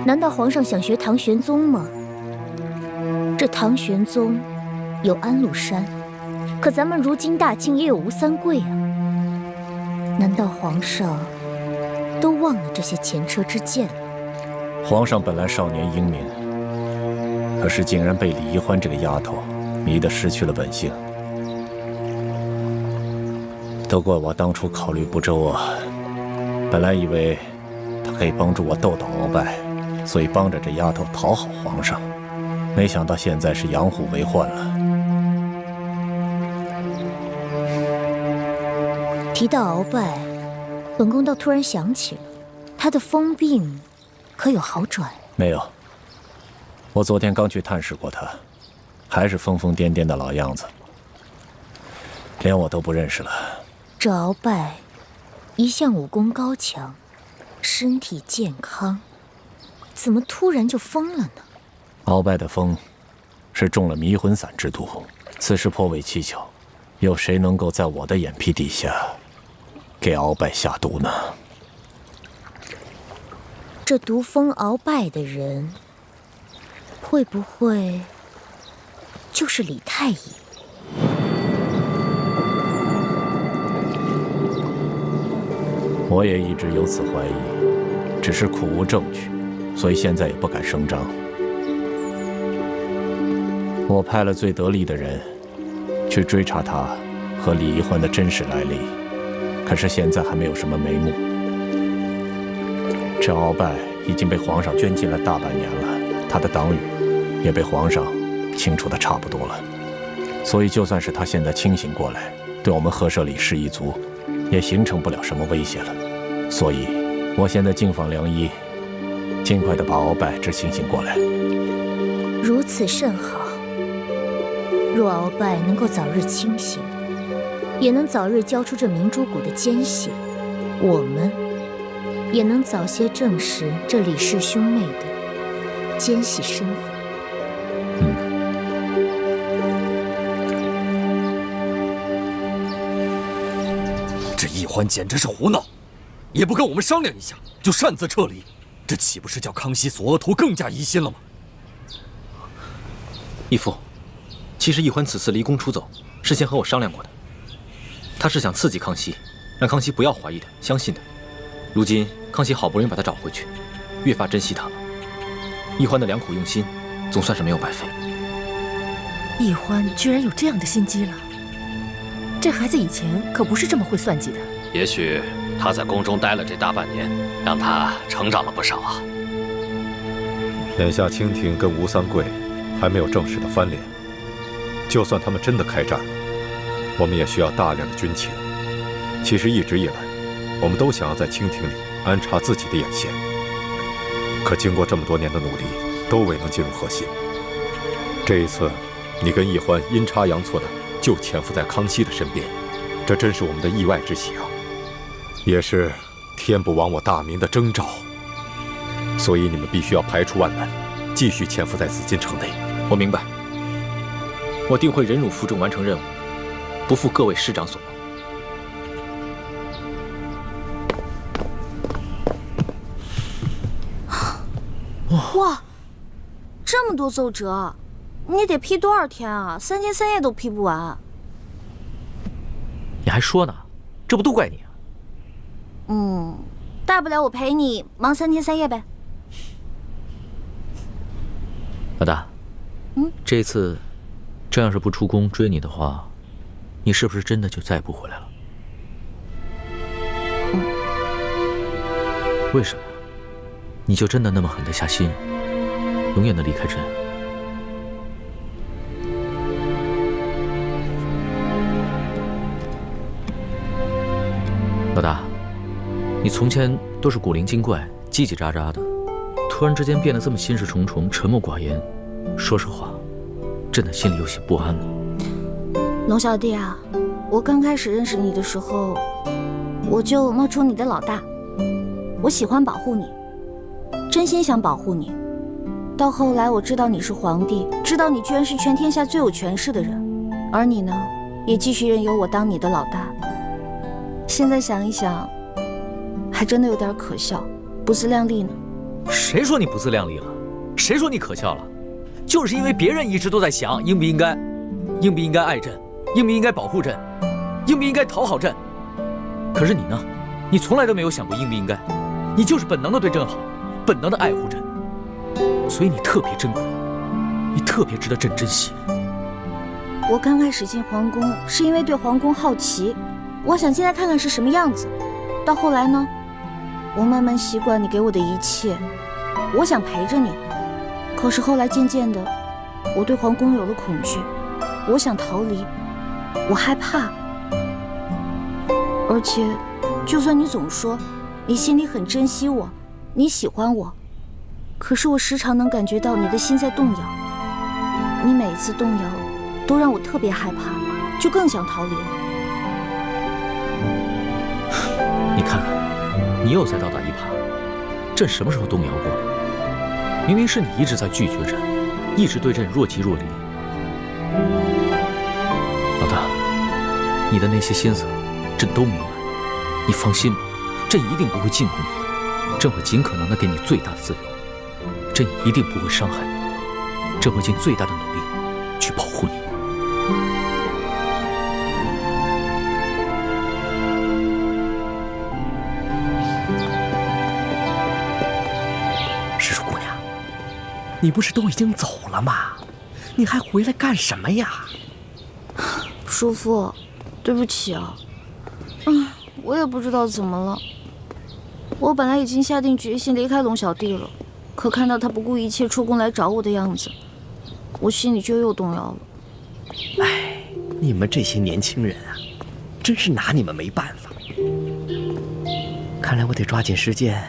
难道皇上想学唐玄宗吗？这唐玄宗有安禄山，可咱们如今大清也有吴三桂啊。难道皇上都忘了这些前车之鉴了？皇上本来少年英明，可是竟然被李易欢这个丫头迷得失去了本性。都怪我当初考虑不周啊！本来以为她可以帮助我斗倒鳌拜，所以帮着这丫头讨好皇上，没想到现在是养虎为患了。提到鳌拜，本宫倒突然想起了，他的疯病可有好转？没有，我昨天刚去探视过他，还是疯疯癫癫的老样子，连我都不认识了。这鳌拜一向武功高强，身体健康，怎么突然就疯了呢？鳌拜的疯是中了迷魂散之毒，此事颇为蹊跷，有谁能够在我的眼皮底下给鳌拜下毒呢？这毒疯鳌拜的人，会不会就是李太医？我也一直有此怀疑，只是苦无证据，所以现在也不敢声张。我派了最得力的人去追查他和李易欢的真实来历，可是现在还没有什么眉目。这鳌拜已经被皇上圈禁了大半年了，他的党羽也被皇上清除的差不多了，所以就算是他现在清醒过来，对我们赫舍李氏一族也形成不了什么威胁了。所以我现在敬访良医，尽快的把鳌拜治清醒过来。如此甚好。若鳌拜能够早日清醒，也能早日交出这明珠谷的奸细，我们也能早些证实这李氏兄妹的奸细身份。这易欢简直是胡闹，也不跟我们商量一下就擅自撤离，这岂不是叫康熙索额图更加疑心了吗？义父，其实易欢此次离宫出走，事先和我商量过的。他是想刺激康熙，让康熙不要怀疑他，相信他。如今康熙好不容易把他找回去，越发珍惜他了。易欢的良苦用心，总算是没有白费。易欢居然有这样的心机了，这孩子以前可不是这么会算计的。也许他在宫中待了这大半年，让他成长了不少啊。眼下清廷跟吴三桂还没有正式的翻脸，就算他们真的开战了，我们也需要大量的军情。其实一直以来，我们都想要在清廷里安插自己的眼线，可经过这么多年的努力，都未能进入核心。这一次，你跟易欢阴差阳错的就潜伏在康熙的身边，这真是我们的意外之喜啊，也是天不亡我大明的征兆。所以你们必须要排除万难，继续潜伏在紫禁城内。我明白，我定会忍辱负重完成任务，不负各位师长所望。哇，这么多奏折，你得批多少天啊？3天3夜都批不完。你还说呢？这不都怪你啊！大不了我陪你忙3天3夜呗。老大，这次这要是不出宫追你的话，你是不是真的就再也不回来了？为什么？你就真的那么狠得下心，永远的离开朕？老大，你从前都是古灵精怪、叽叽喳喳的，突然之间变得这么心事重重、沉默寡言，说实话，朕的心里有些不安了。龙小弟啊，我刚开始认识你的时候，我就冒充你的老大，我喜欢保护你，真心想保护你。到后来我知道你是皇帝，知道你居然是全天下最有权势的人，而你呢，也继续任由我当你的老大。现在想一想，还真的有点可笑，不自量力呢。谁说你不自量力了？谁说你可笑了？就是因为别人一直都在想应不应该爱朕，应不应该保护朕，应不应该讨好朕。可是你呢？你从来都没有想过应不应该，你就是本能的对朕好，本能的爱护朕，所以你特别珍贵，你特别值得朕珍惜。我刚开始进皇宫是因为对皇宫好奇，我想进来看看是什么样子。到后来呢，我慢慢习惯你给我的一切，我想陪着你。可是后来渐渐的，我对皇宫有了恐惧，我想逃离，我害怕。而且，就算你总说你心里很珍惜我，你喜欢我，可是我时常能感觉到你的心在动摇。你每一次动摇，都让我特别害怕，就更想逃离了。你看看，你又在倒打一耙。朕什么时候动摇过？明明是你一直在拒绝朕，一直对朕若即若离。老大，你的那些心思，朕都明白。你放心吧，朕一定不会禁锢你，朕会尽可能的给你最大的自由，朕一定不会伤害你，朕会尽最大的努力去保护你。石树姑娘，你不是都已经走了吗？你还回来干什么呀？叔父，对不起啊。我也不知道怎么了。我本来已经下定决心离开龙小弟了，可看到他不顾一切出宫来找我的样子，我心里就又动摇了。哎，你们这些年轻人啊，真是拿你们没办法。看来我得抓紧时间，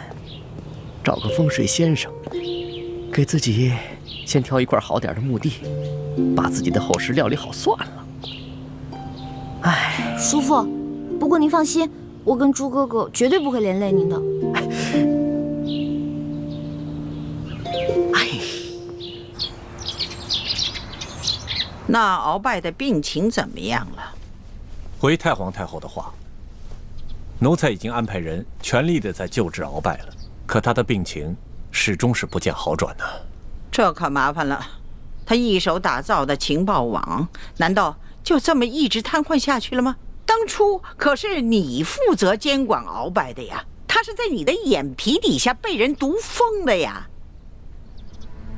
找个风水先生，给自己先挑一块好点的墓地，把自己的后事料理好算了。哎，叔父，不过您放心，我跟朱哥哥绝对不会连累您的。那鳌拜的病情怎么样了？回太皇太后的话，奴才已经安排人全力的在救治鳌拜了，可他的病情始终是不见好转呢。这可麻烦了，他一手打造的情报网，难道就这么一直瘫痪下去了吗？当初可是你负责监管鳌拜的呀，他是在你的眼皮底下被人毒疯的呀，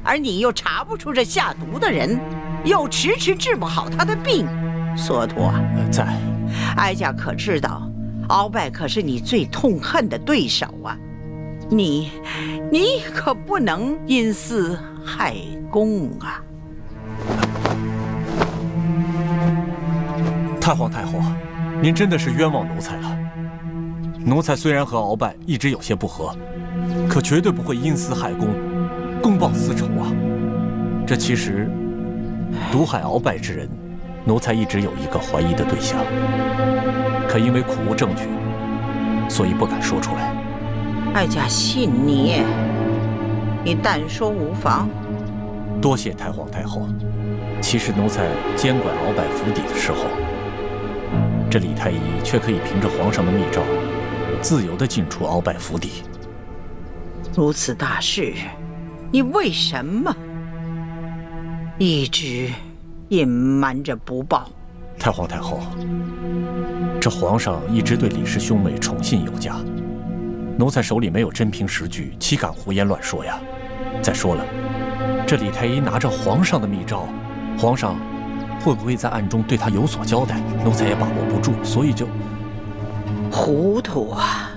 而你又查不出这下毒的人，又迟迟治不好他的病。索陀，在，哀家可知道，鳌拜可是你最痛恨的对手啊，你可不能因私害公啊！太皇太后，您真的是冤枉奴才了。奴才虽然和鳌拜一直有些不和，可绝对不会因私害公，公报私仇啊。这其实毒害鳌拜之人，奴才一直有一个怀疑的对象，可因为苦无证据，所以不敢说出来。哀家信你，你但说无妨。多谢太皇太后。其实奴才监管鳌拜府邸的时候，这李太医却可以凭着皇上的密诏，自由地进出鳌拜府邸。如此大事，你为什么一直隐瞒着不报？太皇太后，这皇上一直对李氏兄妹宠信有加，奴才手里没有真凭实据，岂敢胡言乱说呀？再说了，这李太医拿着皇上的密诏，皇上会不会在暗中对他有所交代？奴才也把握不住，所以就糊涂啊！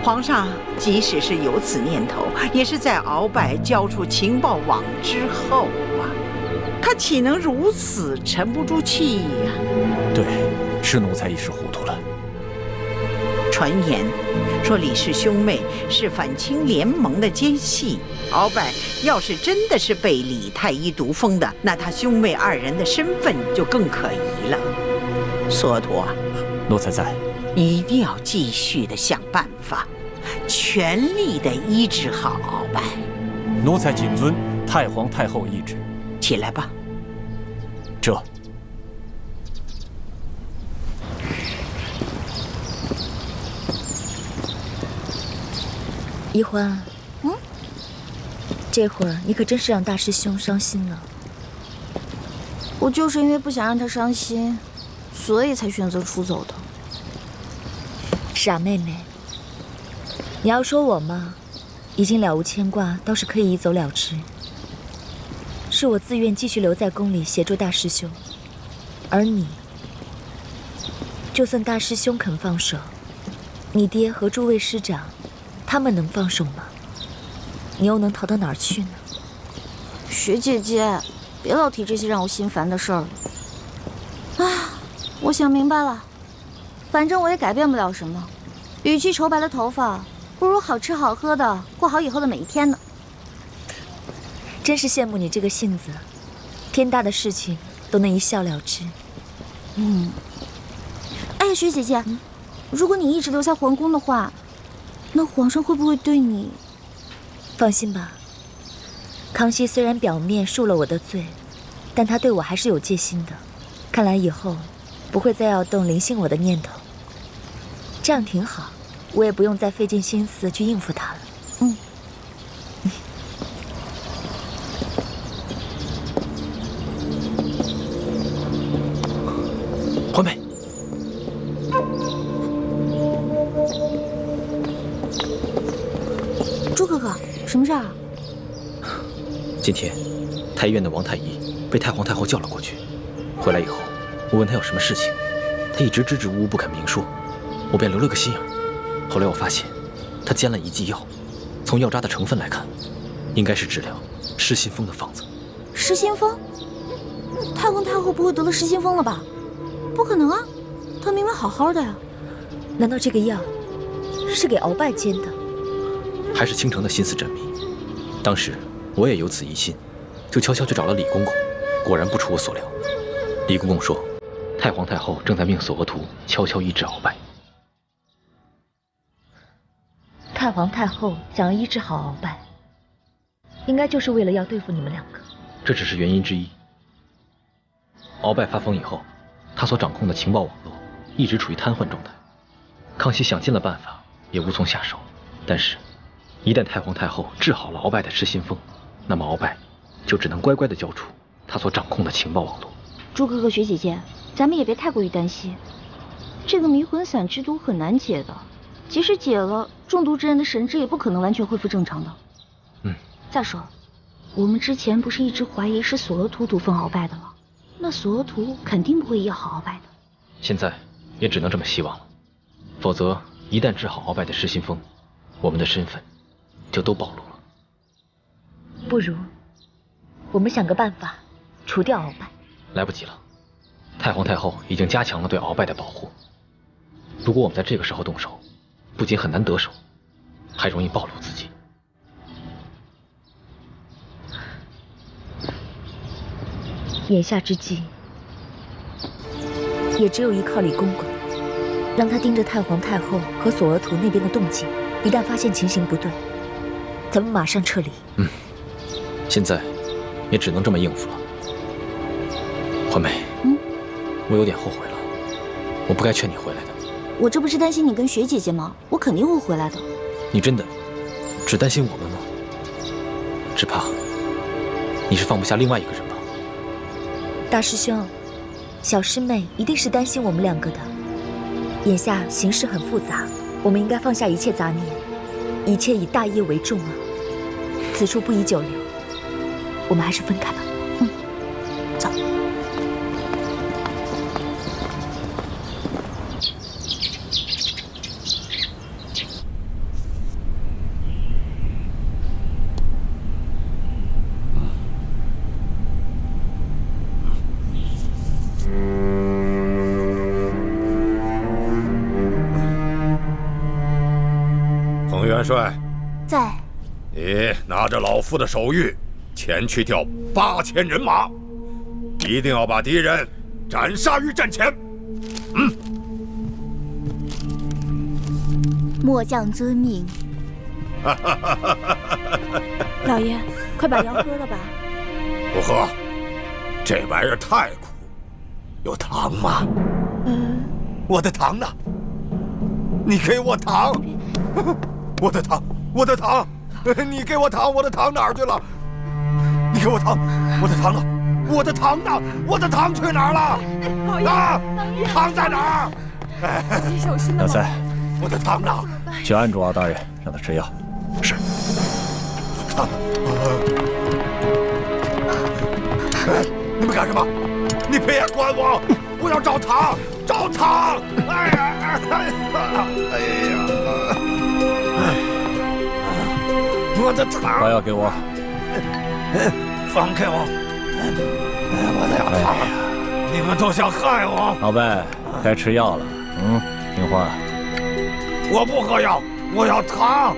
皇上即使是有此念头，也是在鳌拜交出情报网之后啊，他岂能如此沉不住气呀？对，是奴才一时糊涂了。传言说李氏兄妹是反清联盟的奸细，鳌拜要是真的是被李太医毒封的，那他兄妹二人的身份就更可疑了。索陀，奴才在。一定要继续的想办法，全力的医治好鳌拜。奴才谨遵太皇太后懿旨。起来吧。这。宜欢，这会儿你可真是让大师兄伤心了。我就是因为不想让他伤心，所以才选择出走的。傻妹妹，你要说我嘛，已经了无牵挂，倒是可以一走了之。是我自愿继续留在宫里协助大师兄，而你，就算大师兄肯放手，你爹和诸位师长，他们能放手吗？你又能逃到哪儿去呢？雪姐姐，别老提这些让我心烦的事儿了。啊，我想明白了。反正我也改变不了什么，与其愁白了头发，不如好吃好喝的过好以后的每一天呢。真是羡慕你这个性子，天大的事情都能一笑了之。哎，雪姐姐，如果你一直留在皇宫的话，那皇上会不会对你……放心吧，康熙虽然表面恕了我的罪，但他对我还是有戒心的。看来以后不会再要动临幸我的念头。这样挺好，我也不用再费尽心思去应付他了。环佩，朱哥哥，什么事儿？今天太医院的王太医被太皇太后叫了过去，回来以后，我问他有什么事情，他一直支支吾吾不肯明说，我便留了个心眼。后来我发现，他煎了一剂药，从药渣的成分来看，应该是治疗失心疯的方子。失心疯？太皇太后不会得了失心疯了吧？不可能啊，她明明好好的呀。难道这个药是给鳌拜煎的？还是倾城的心思缜密。当时我也有此疑心，就悄悄去找了李公公，果然不出我所料。李公公说，太皇太后正在命索额图悄悄医治鳌拜。太皇太后想要医治好鳌拜，应该就是为了要对付你们两个。这只是原因之一。鳌拜发疯以后，他所掌控的情报网络一直处于瘫痪状态。康熙想尽了办法，也无从下手。但是，一旦太皇太后治好了鳌拜的失心疯，那么鳌拜就只能乖乖地交出他所掌控的情报网络。朱哥哥、雪姐姐，咱们也别太过于担心。这个迷魂散之毒很难解的，即使解了，中毒之人的神智也不可能完全恢复正常的。再说，我们之前不是一直怀疑是索额图毒封鳌拜的吗？那索额图肯定不会医好鳌拜的。现在也只能这么希望了，否则一旦治好鳌拜的失心疯，我们的身份就都暴露了。不如我们想个办法除掉鳌拜。来不及了，太皇太后已经加强了对鳌拜的保护。如果我们在这个时候动手，不仅很难得手，还容易暴露自己。眼下之计，也只有依靠李公公，让他盯着太皇太后和索额图那边的动静，一旦发现情形不对，咱们马上撤离。现在也只能这么应付了。环梅，我有点后悔了，我不该劝你回来的。我这不是担心你跟雪姐姐吗？我肯定会回来的。你真的只担心我们吗？只怕你是放不下另外一个人吧？大师兄，小师妹一定是担心我们两个的。眼下形势很复杂，我们应该放下一切杂念，一切以大业为重啊。此处不宜久留，我们还是分开吧。走。彭元帅，在。你拿着老夫的手谕，前去调8000人马，一定要把敌人斩杀于阵前。末将遵命。老爷，快把药喝了吧。不喝，这玩意儿太苦。有糖吗？我的糖呢？你给我糖！我的糖，我的糖！你给我糖，我的糖哪儿去了？你给我糖，我的糖呢？我的糖呢？我的糖去哪儿了？啊！糖在哪儿？小心老三，我的糖呢？去按住敖大人，让他吃药。是。糖。你们干什么？你别管我！我要找糖，找糖！哎呀！哎呀！我的糖！把药给我！放开我！我的糖！你们都想害我！老伯，该吃药了。听话。我不喝药，我要糖！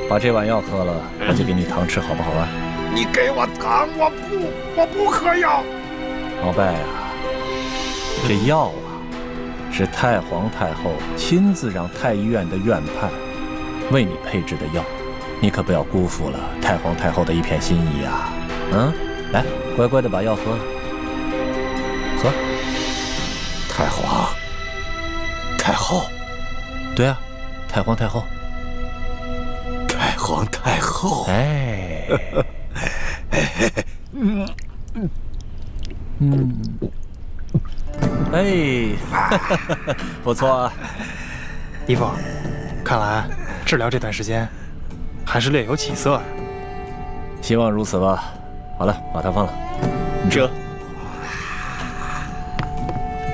把这碗药喝了，我就给你糖吃，好不好啊？你给我糖，我不喝药。老伯呀，这药啊，是太皇太后亲自让太医院的院判为你配制的药。你可不要辜负了太皇太后的一片心意啊！来，乖乖的把药喝了。喝。太皇太后，对啊，太皇太后。太皇太后，哎，不错啊，姨父，看来治疗这段时间还是略有起色啊。希望如此吧。好了，把它放了。这，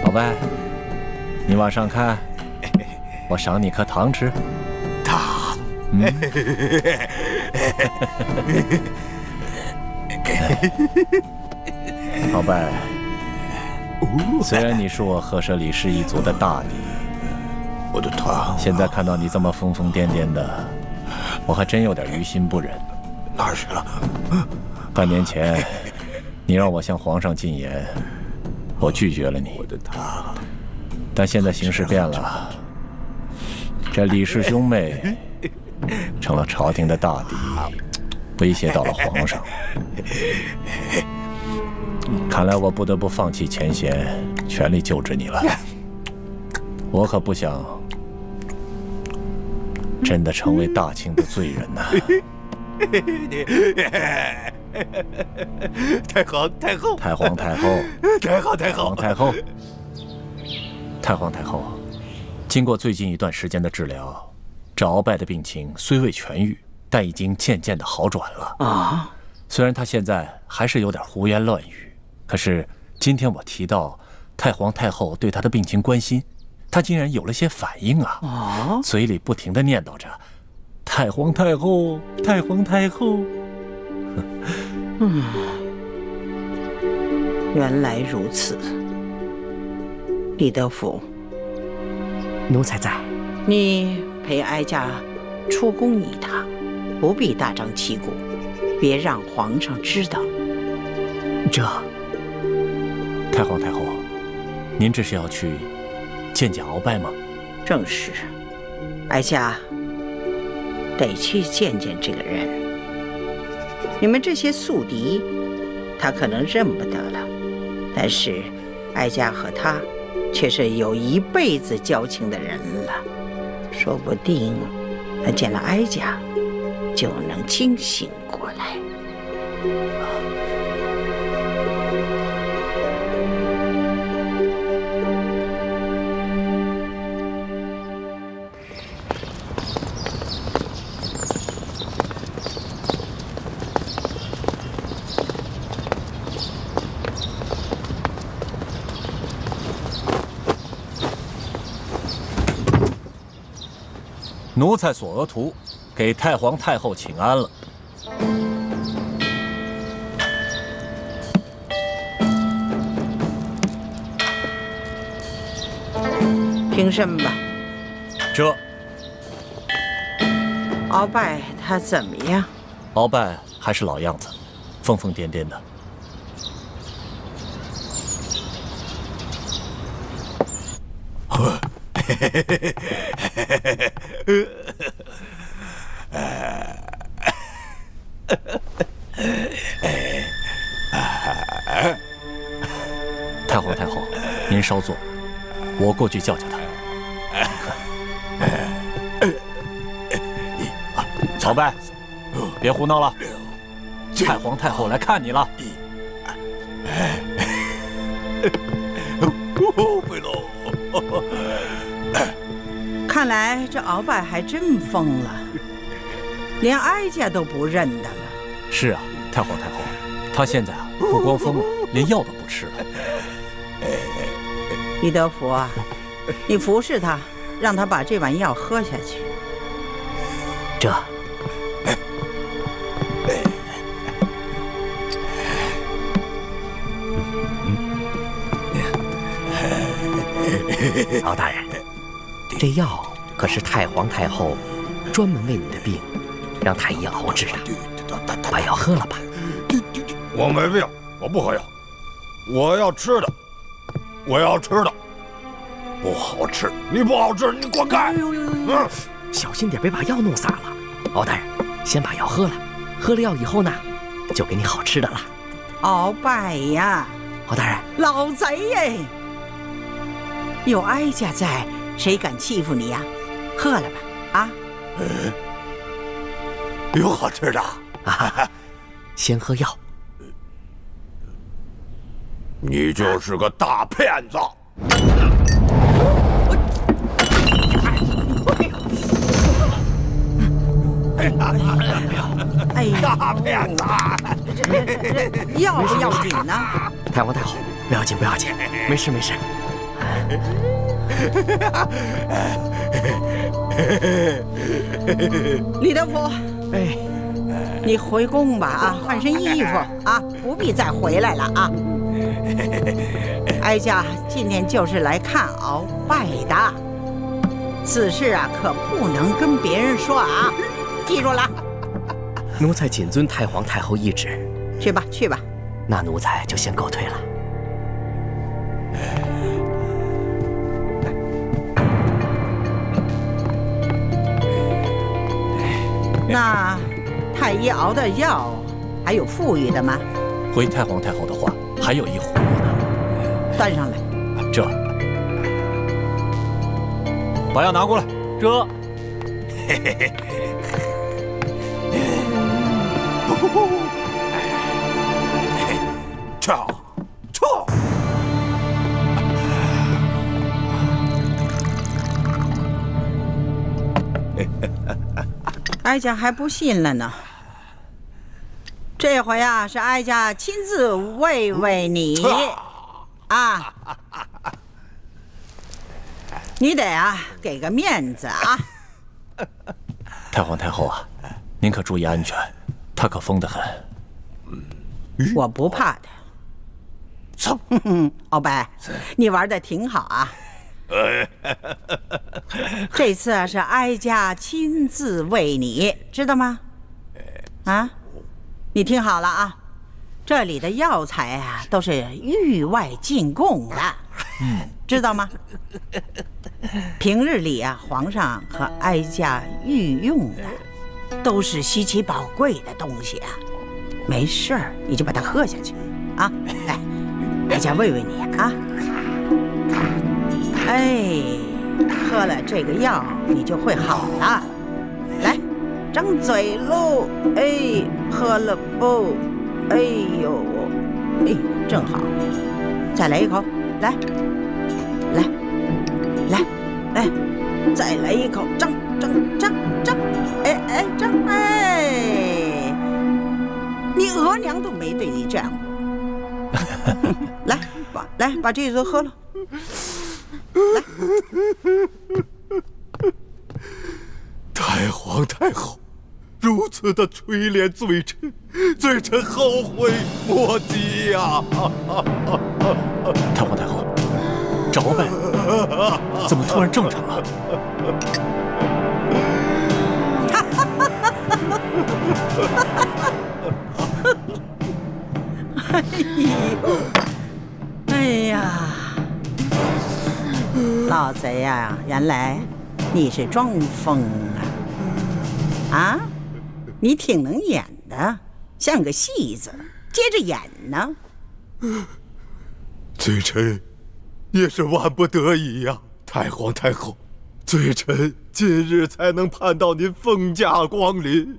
老伯，你往上看，我赏你颗糖吃。糖。老伯，虽然你是我赫舍李氏一族的大敌，我的糖，现在看到你这么疯疯癫癫的，我还真有点于心不忍。哪儿去了？半年前，你让我向皇上进言，我拒绝了你。我的糖，但现在形势变了，这李氏兄妹成了朝廷的大敌，威胁到了皇上。看来我不得不放弃前嫌，全力救治你了。我可不想真的成为大清的罪人呐！太皇太后，太皇太后，太皇太后，太后，太皇太后，经过最近一段时间的治疗，这鳌拜的病情虽未痊愈，但已经渐渐的好转了啊。虽然他现在还是有点胡言乱语，可是今天我提到太皇太后对他的病情关心，他竟然有了些反应啊！嘴里不停地念叨着“太皇太后，太皇太后”。原来如此。李德福，奴才在。你陪哀家出宫一趟，不必大张旗鼓，别让皇上知道。这，太皇太后，您这是要去见见鳌拜吗？正是，哀家得去见见这个人。你们这些宿敌，他可能认不得了，但是哀家和他却是有一辈子交情的人了，说不定他见了哀家就能清醒过来。奴才索额图给太皇太后请安了。平身吧。这鳌拜他怎么样？鳌拜还是老样子，疯疯癫癫的。太皇太后，您稍坐，我过去叫叫他。鳌拜，别胡闹了，太皇太后来看你了。看来这鳌拜还真疯了，连哀家都不认得了。是啊，太皇太后，他现在啊不光疯了，连药都不吃了。李德福啊，你服侍他，让他把这碗药喝下去。这。敖大人，这药可是太皇太后专门为你的病，让太医熬制的，把药喝了吧。我没病，我不喝药，我要吃的，我要吃的，不好吃，你不好吃，你滚开！小心点，别把药弄洒了。敖大人，先把药喝了，喝了药以后呢，就给你好吃的了。鳌拜呀，敖大人，老贼耶！有哀家在，谁敢欺负你呀？喝了吧，啊！有好吃的啊！先喝药。你就是个大骗子！哎呀，大骗子！要不要紧呢？太皇太后，不要紧，不要紧，没事没事。李德福，哎，你回宫吧啊，换身衣服啊，不必再回来了啊。哀家今天就是来看鳌拜的，此事啊可不能跟别人说啊，记住了。奴才谨遵太皇太后懿旨。去吧，去吧。那奴才就先告退了。那太医熬的药还有富裕的吗？回太皇太后的话，还有一葫芦呢。端上来。这，把药拿过来。这，撤！哀家还不信了呢。这回啊，是哀家亲自慰慰你啊！你得啊给个面子啊！太皇太后啊，您可注意安全，他可疯得很。我不怕他。鳌拜，你玩的挺好啊！这次啊是哀家亲自喂你，知道吗？啊，你听好了啊，这里的药材啊都是域外进贡的，知道吗？平日里啊，皇上和哀家御用的都是稀奇宝贵的东西啊。没事儿，你就把它喝下去啊！来，哀家喂喂你啊！哎，喝了这个药，你就会好了。来，张嘴喽！哎，喝了不？哎呦，哎，正好，再来一口，来，来，来，哎，再来一口，张，哎哎张哎，你额娘都没对你这样过。来把这个喝了。来，太皇太后如此的垂怜罪臣，罪臣后悔莫及呀！太皇太后，这鳌拜怎么突然正常了？哎呀，老贼呀，原来你是装疯啊！啊，你挺能演的，像个戏子，接着演呢。罪臣也是万不得已呀，太皇太后，罪臣今日才能盼到您凤驾光临。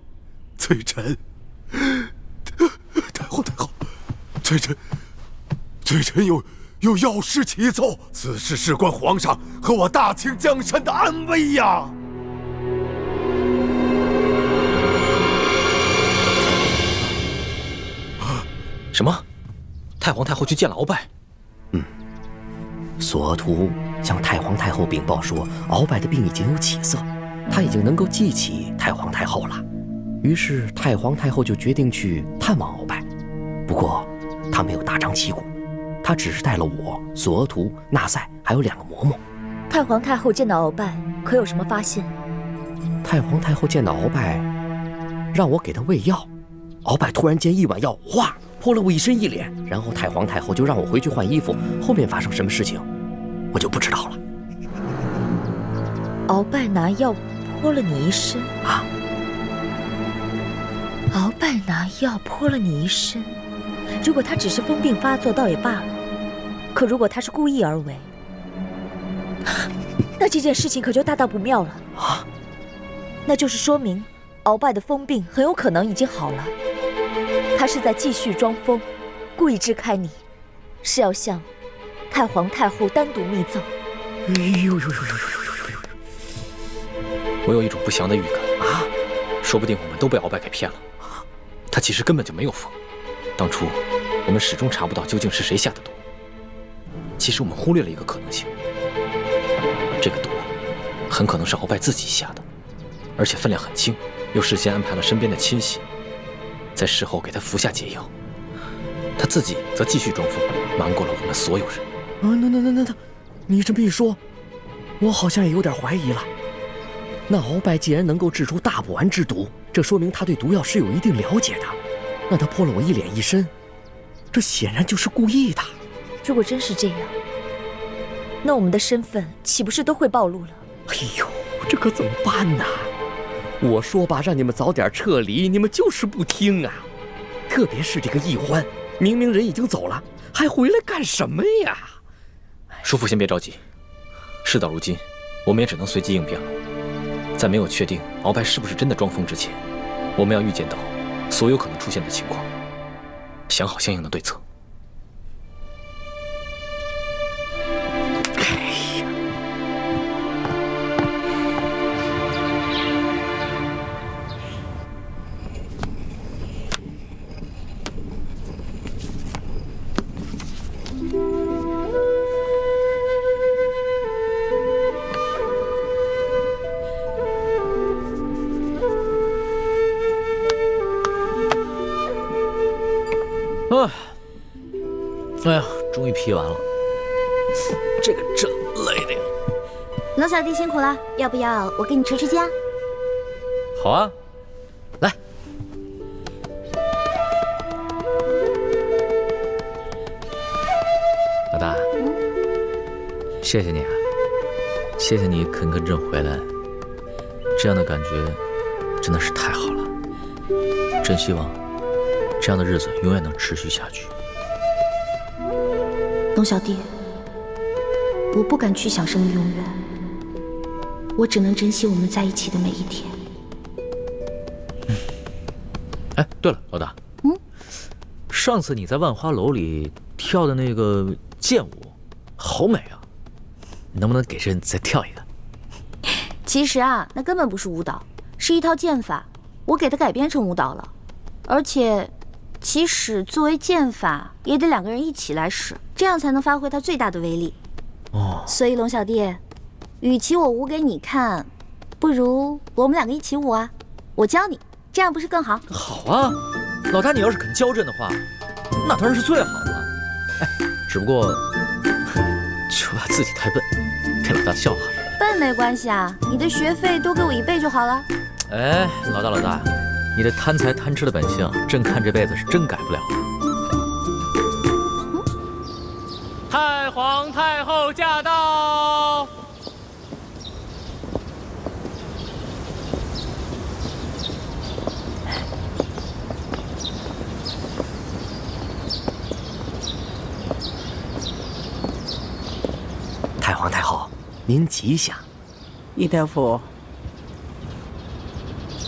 罪臣，太皇太后，罪臣有要事启奏，此事事关皇上和我大清江山的安危呀！什么？太皇太后去见了鳌拜？索额图向太皇太后禀报说，鳌拜的病已经有起色，他已经能够记起太皇太后了。于是太皇太后就决定去探望鳌拜，不过他没有大张旗鼓，他只是带了我、索额图、纳赛还有2个嬷嬷。太皇太后见到鳌拜，可有什么发现？太皇太后见到鳌拜，让我给他喂药，鳌拜突然间一碗药，哗，泼了我一身一脸，然后太皇太后就让我回去换衣服，后面发生什么事情，我就不知道了。鳌拜拿药泼了你一身啊！鳌拜拿药泼了你一身，如果他只是疯病发作，倒也罢了；可如果他是故意而为，那这件事情可就大大不妙了啊！那就是说明，鳌拜的疯病很有可能已经好了，他是在继续装疯，故意支开你，是要向太皇太后单独密奏。我有一种不祥的预感啊！说不定我们都被鳌拜给骗了。他其实根本就没有疯，当初我们始终查不到究竟是谁下的毒。其实我们忽略了一个可能性，这个毒很可能是鳌拜自己下的，而且分量很轻，又事先安排了身边的亲信，在事后给他服下解药，他自己则继续装疯，瞒过了我们所有人。那，你这么一说，我好像也有点怀疑了。那鳌拜既然能够制出大补丸之毒，这说明他对毒药是有一定了解的。那他泼了我一脸一身，这显然就是故意的。如果真是这样，那我们的身份岂不是都会暴露了？哎呦，这可怎么办呢？我说吧，让你们早点撤离，你们就是不听啊！特别是这个奕欢，明明人已经走了，还回来干什么呀？叔父先别着急，事到如今，我们也只能随机应变了。在没有确定鳌拜是不是真的装疯之前，我们要预见到所有可能出现的情况，想好相应的对策。哎呀，终于批完了，这个真累的呀。龙小弟辛苦了，要不要我给你持家？好啊，来。老大，谢谢你啊，谢谢你肯跟朕回来，这样的感觉真的是太好了。朕希望这样的日子永远能持续下去。龙小弟，我不敢去想生命永远，我只能珍惜我们在一起的每一天。哎，对了，老大，上次你在万花楼里跳的那个剑舞，好美啊！你能不能给朕再跳一个？其实啊，那根本不是舞蹈，是一套剑法，我给它改编成舞蹈了。而且，其实作为剑法，也得2个人一起来使，这样才能发挥它最大的威力。哦，所以龙小弟，与其我舞给你看，不如我们2个一起舞啊！我教你，这样不是更好？好啊，老大，你要是肯教朕的话，那当然是最好的了。哎，只不过就怕自己太笨，被老大笑话。笨没关系啊，你的学费多给我1倍就好了。哎，老大，你这贪财贪吃的本性，朕看这辈子是真改不了了。太皇太后驾到！太皇太后，您吉祥。李德福，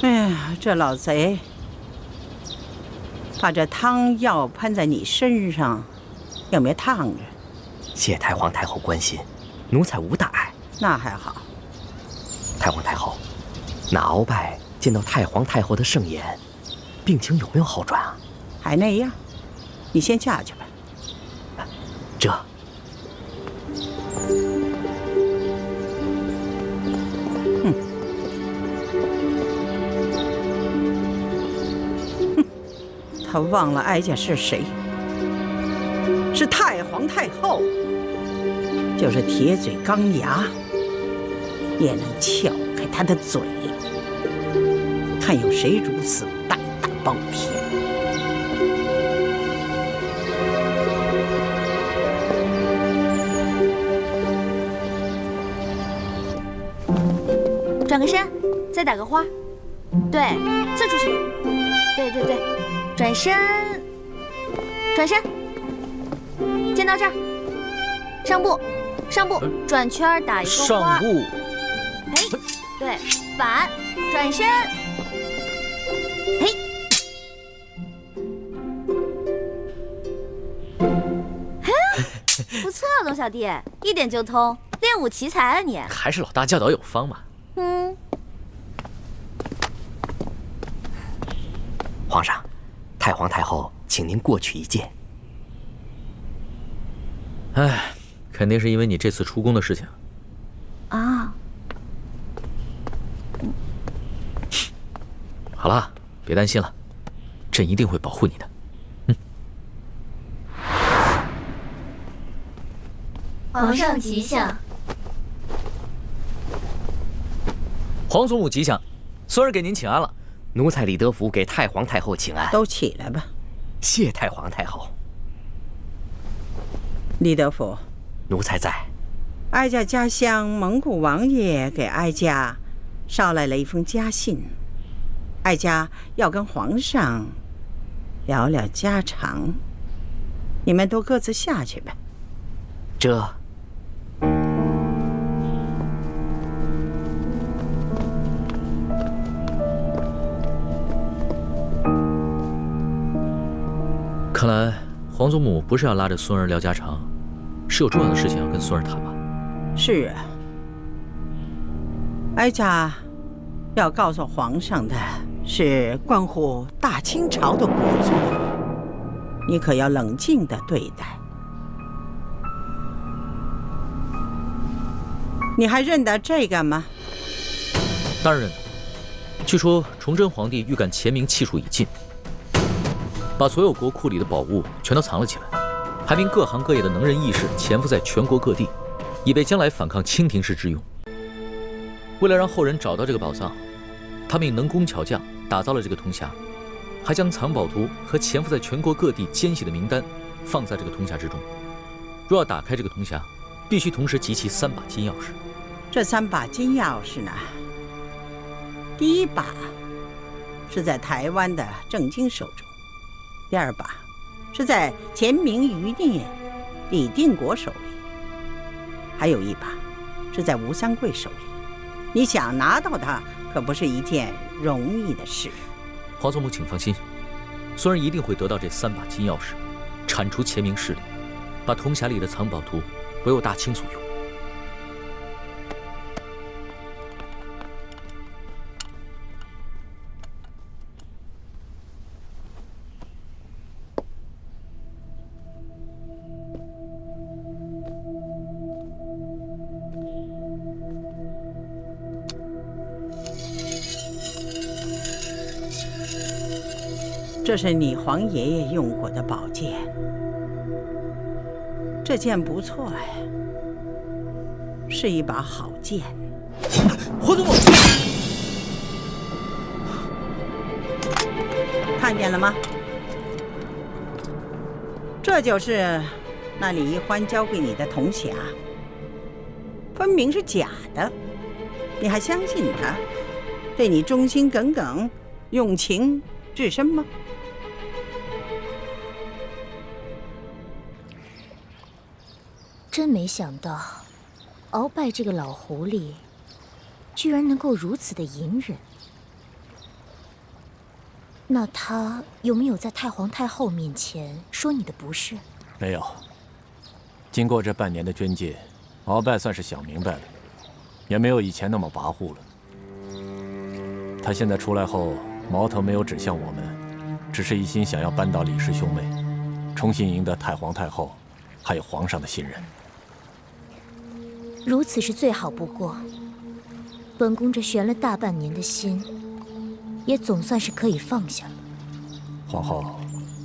哎呀，这老贼把这汤药喷在你身上，有没有烫着？谢太皇太后关心，奴才无大碍。那还好。太皇太后，那鳌拜见到太皇太后的盛颜，病情有没有好转啊？还那样，你先下去吧。这。他忘了哀家是谁，是太皇太后，就是铁嘴钢牙，也能撬开他的嘴。看有谁如此大大包天！转个身，再打个花，对，刺出去，对，转身，肩到这儿，上步，转圈打一个花，上步，哎，对，反转身，嘿，不错，龙小弟，一点就通，练武奇才啊你！还是老大教导有方嘛。皇上，太皇太后请您过去一见。哎，肯定是因为你这次出宫的事情啊。好了，别担心了，朕一定会保护你的。皇上吉祥。皇祖母吉祥，孙儿给您请安了。奴才李德福给太皇太后请安。都起来吧。谢太皇太后。李德福，奴才在。哀家家乡蒙古王爷给哀家捎来了一封家信，哀家要跟皇上聊聊家常，你们都各自下去吧。这。看来皇祖母不是要拉着孙儿聊家常，是有重要的事情要跟孙儿谈吧？是啊，哀家要告诉皇上的是关乎大清朝的国祚，你可要冷静地对待。你还认得这个吗？当然认得。据说崇祯皇帝预感乾明气数已尽，把所有国库里的宝物全都藏了起来，排名各行各业的能人异士潜伏在全国各地，以备将来反抗清廷时之用。为了让后人找到这个宝藏，他命能工巧匠打造了这个铜匣，还将藏宝图和潜伏在全国各地奸细的名单放在这个铜匣之中。若要打开这个铜匣，必须同时集齐3把金钥匙。这3把金钥匙呢，第1把是在台湾的郑经手中，第二把是在前明余孽李定国手里，还有一把是在吴三桂手里。你想拿到它，可不是一件容易的事。华总母，请放心，孙儿一定会得到这3把金钥匙，铲除前明势力，把铜匣里的藏宝图为我大清所用。这是你黄爷爷用过的宝剑，这剑不错哎，是一把好剑。华总母，看见了吗？这就是那李一欢交给你的铜匣，分明是假的，你还相信他，对你忠心耿耿，用情至深吗？真没想到，鳌拜这个老狐狸，居然能够如此的隐忍。那他有没有在太皇太后面前说你的不是？没有。经过这半年的捐戒，鳌拜算是想明白了，也没有以前那么跋扈了。他现在出来后，矛头没有指向我们，只是一心想要扳倒李氏兄妹，重新赢得太皇太后还有皇上的信任。如此是最好不过。本宫这悬了大半年的心，也总算是可以放下了。皇后，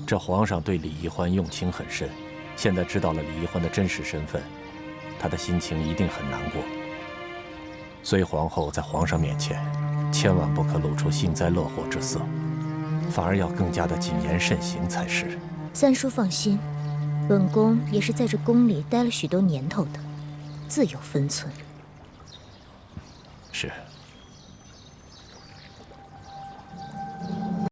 这皇上对李一欢用情很深，现在知道了李一欢的真实身份，他的心情一定很难过。所以皇后在皇上面前，千万不可露出幸灾乐祸之色，反而要更加的谨言慎行才是。三叔放心，本宫也是在这宫里待了许多年头的，自有分寸。是。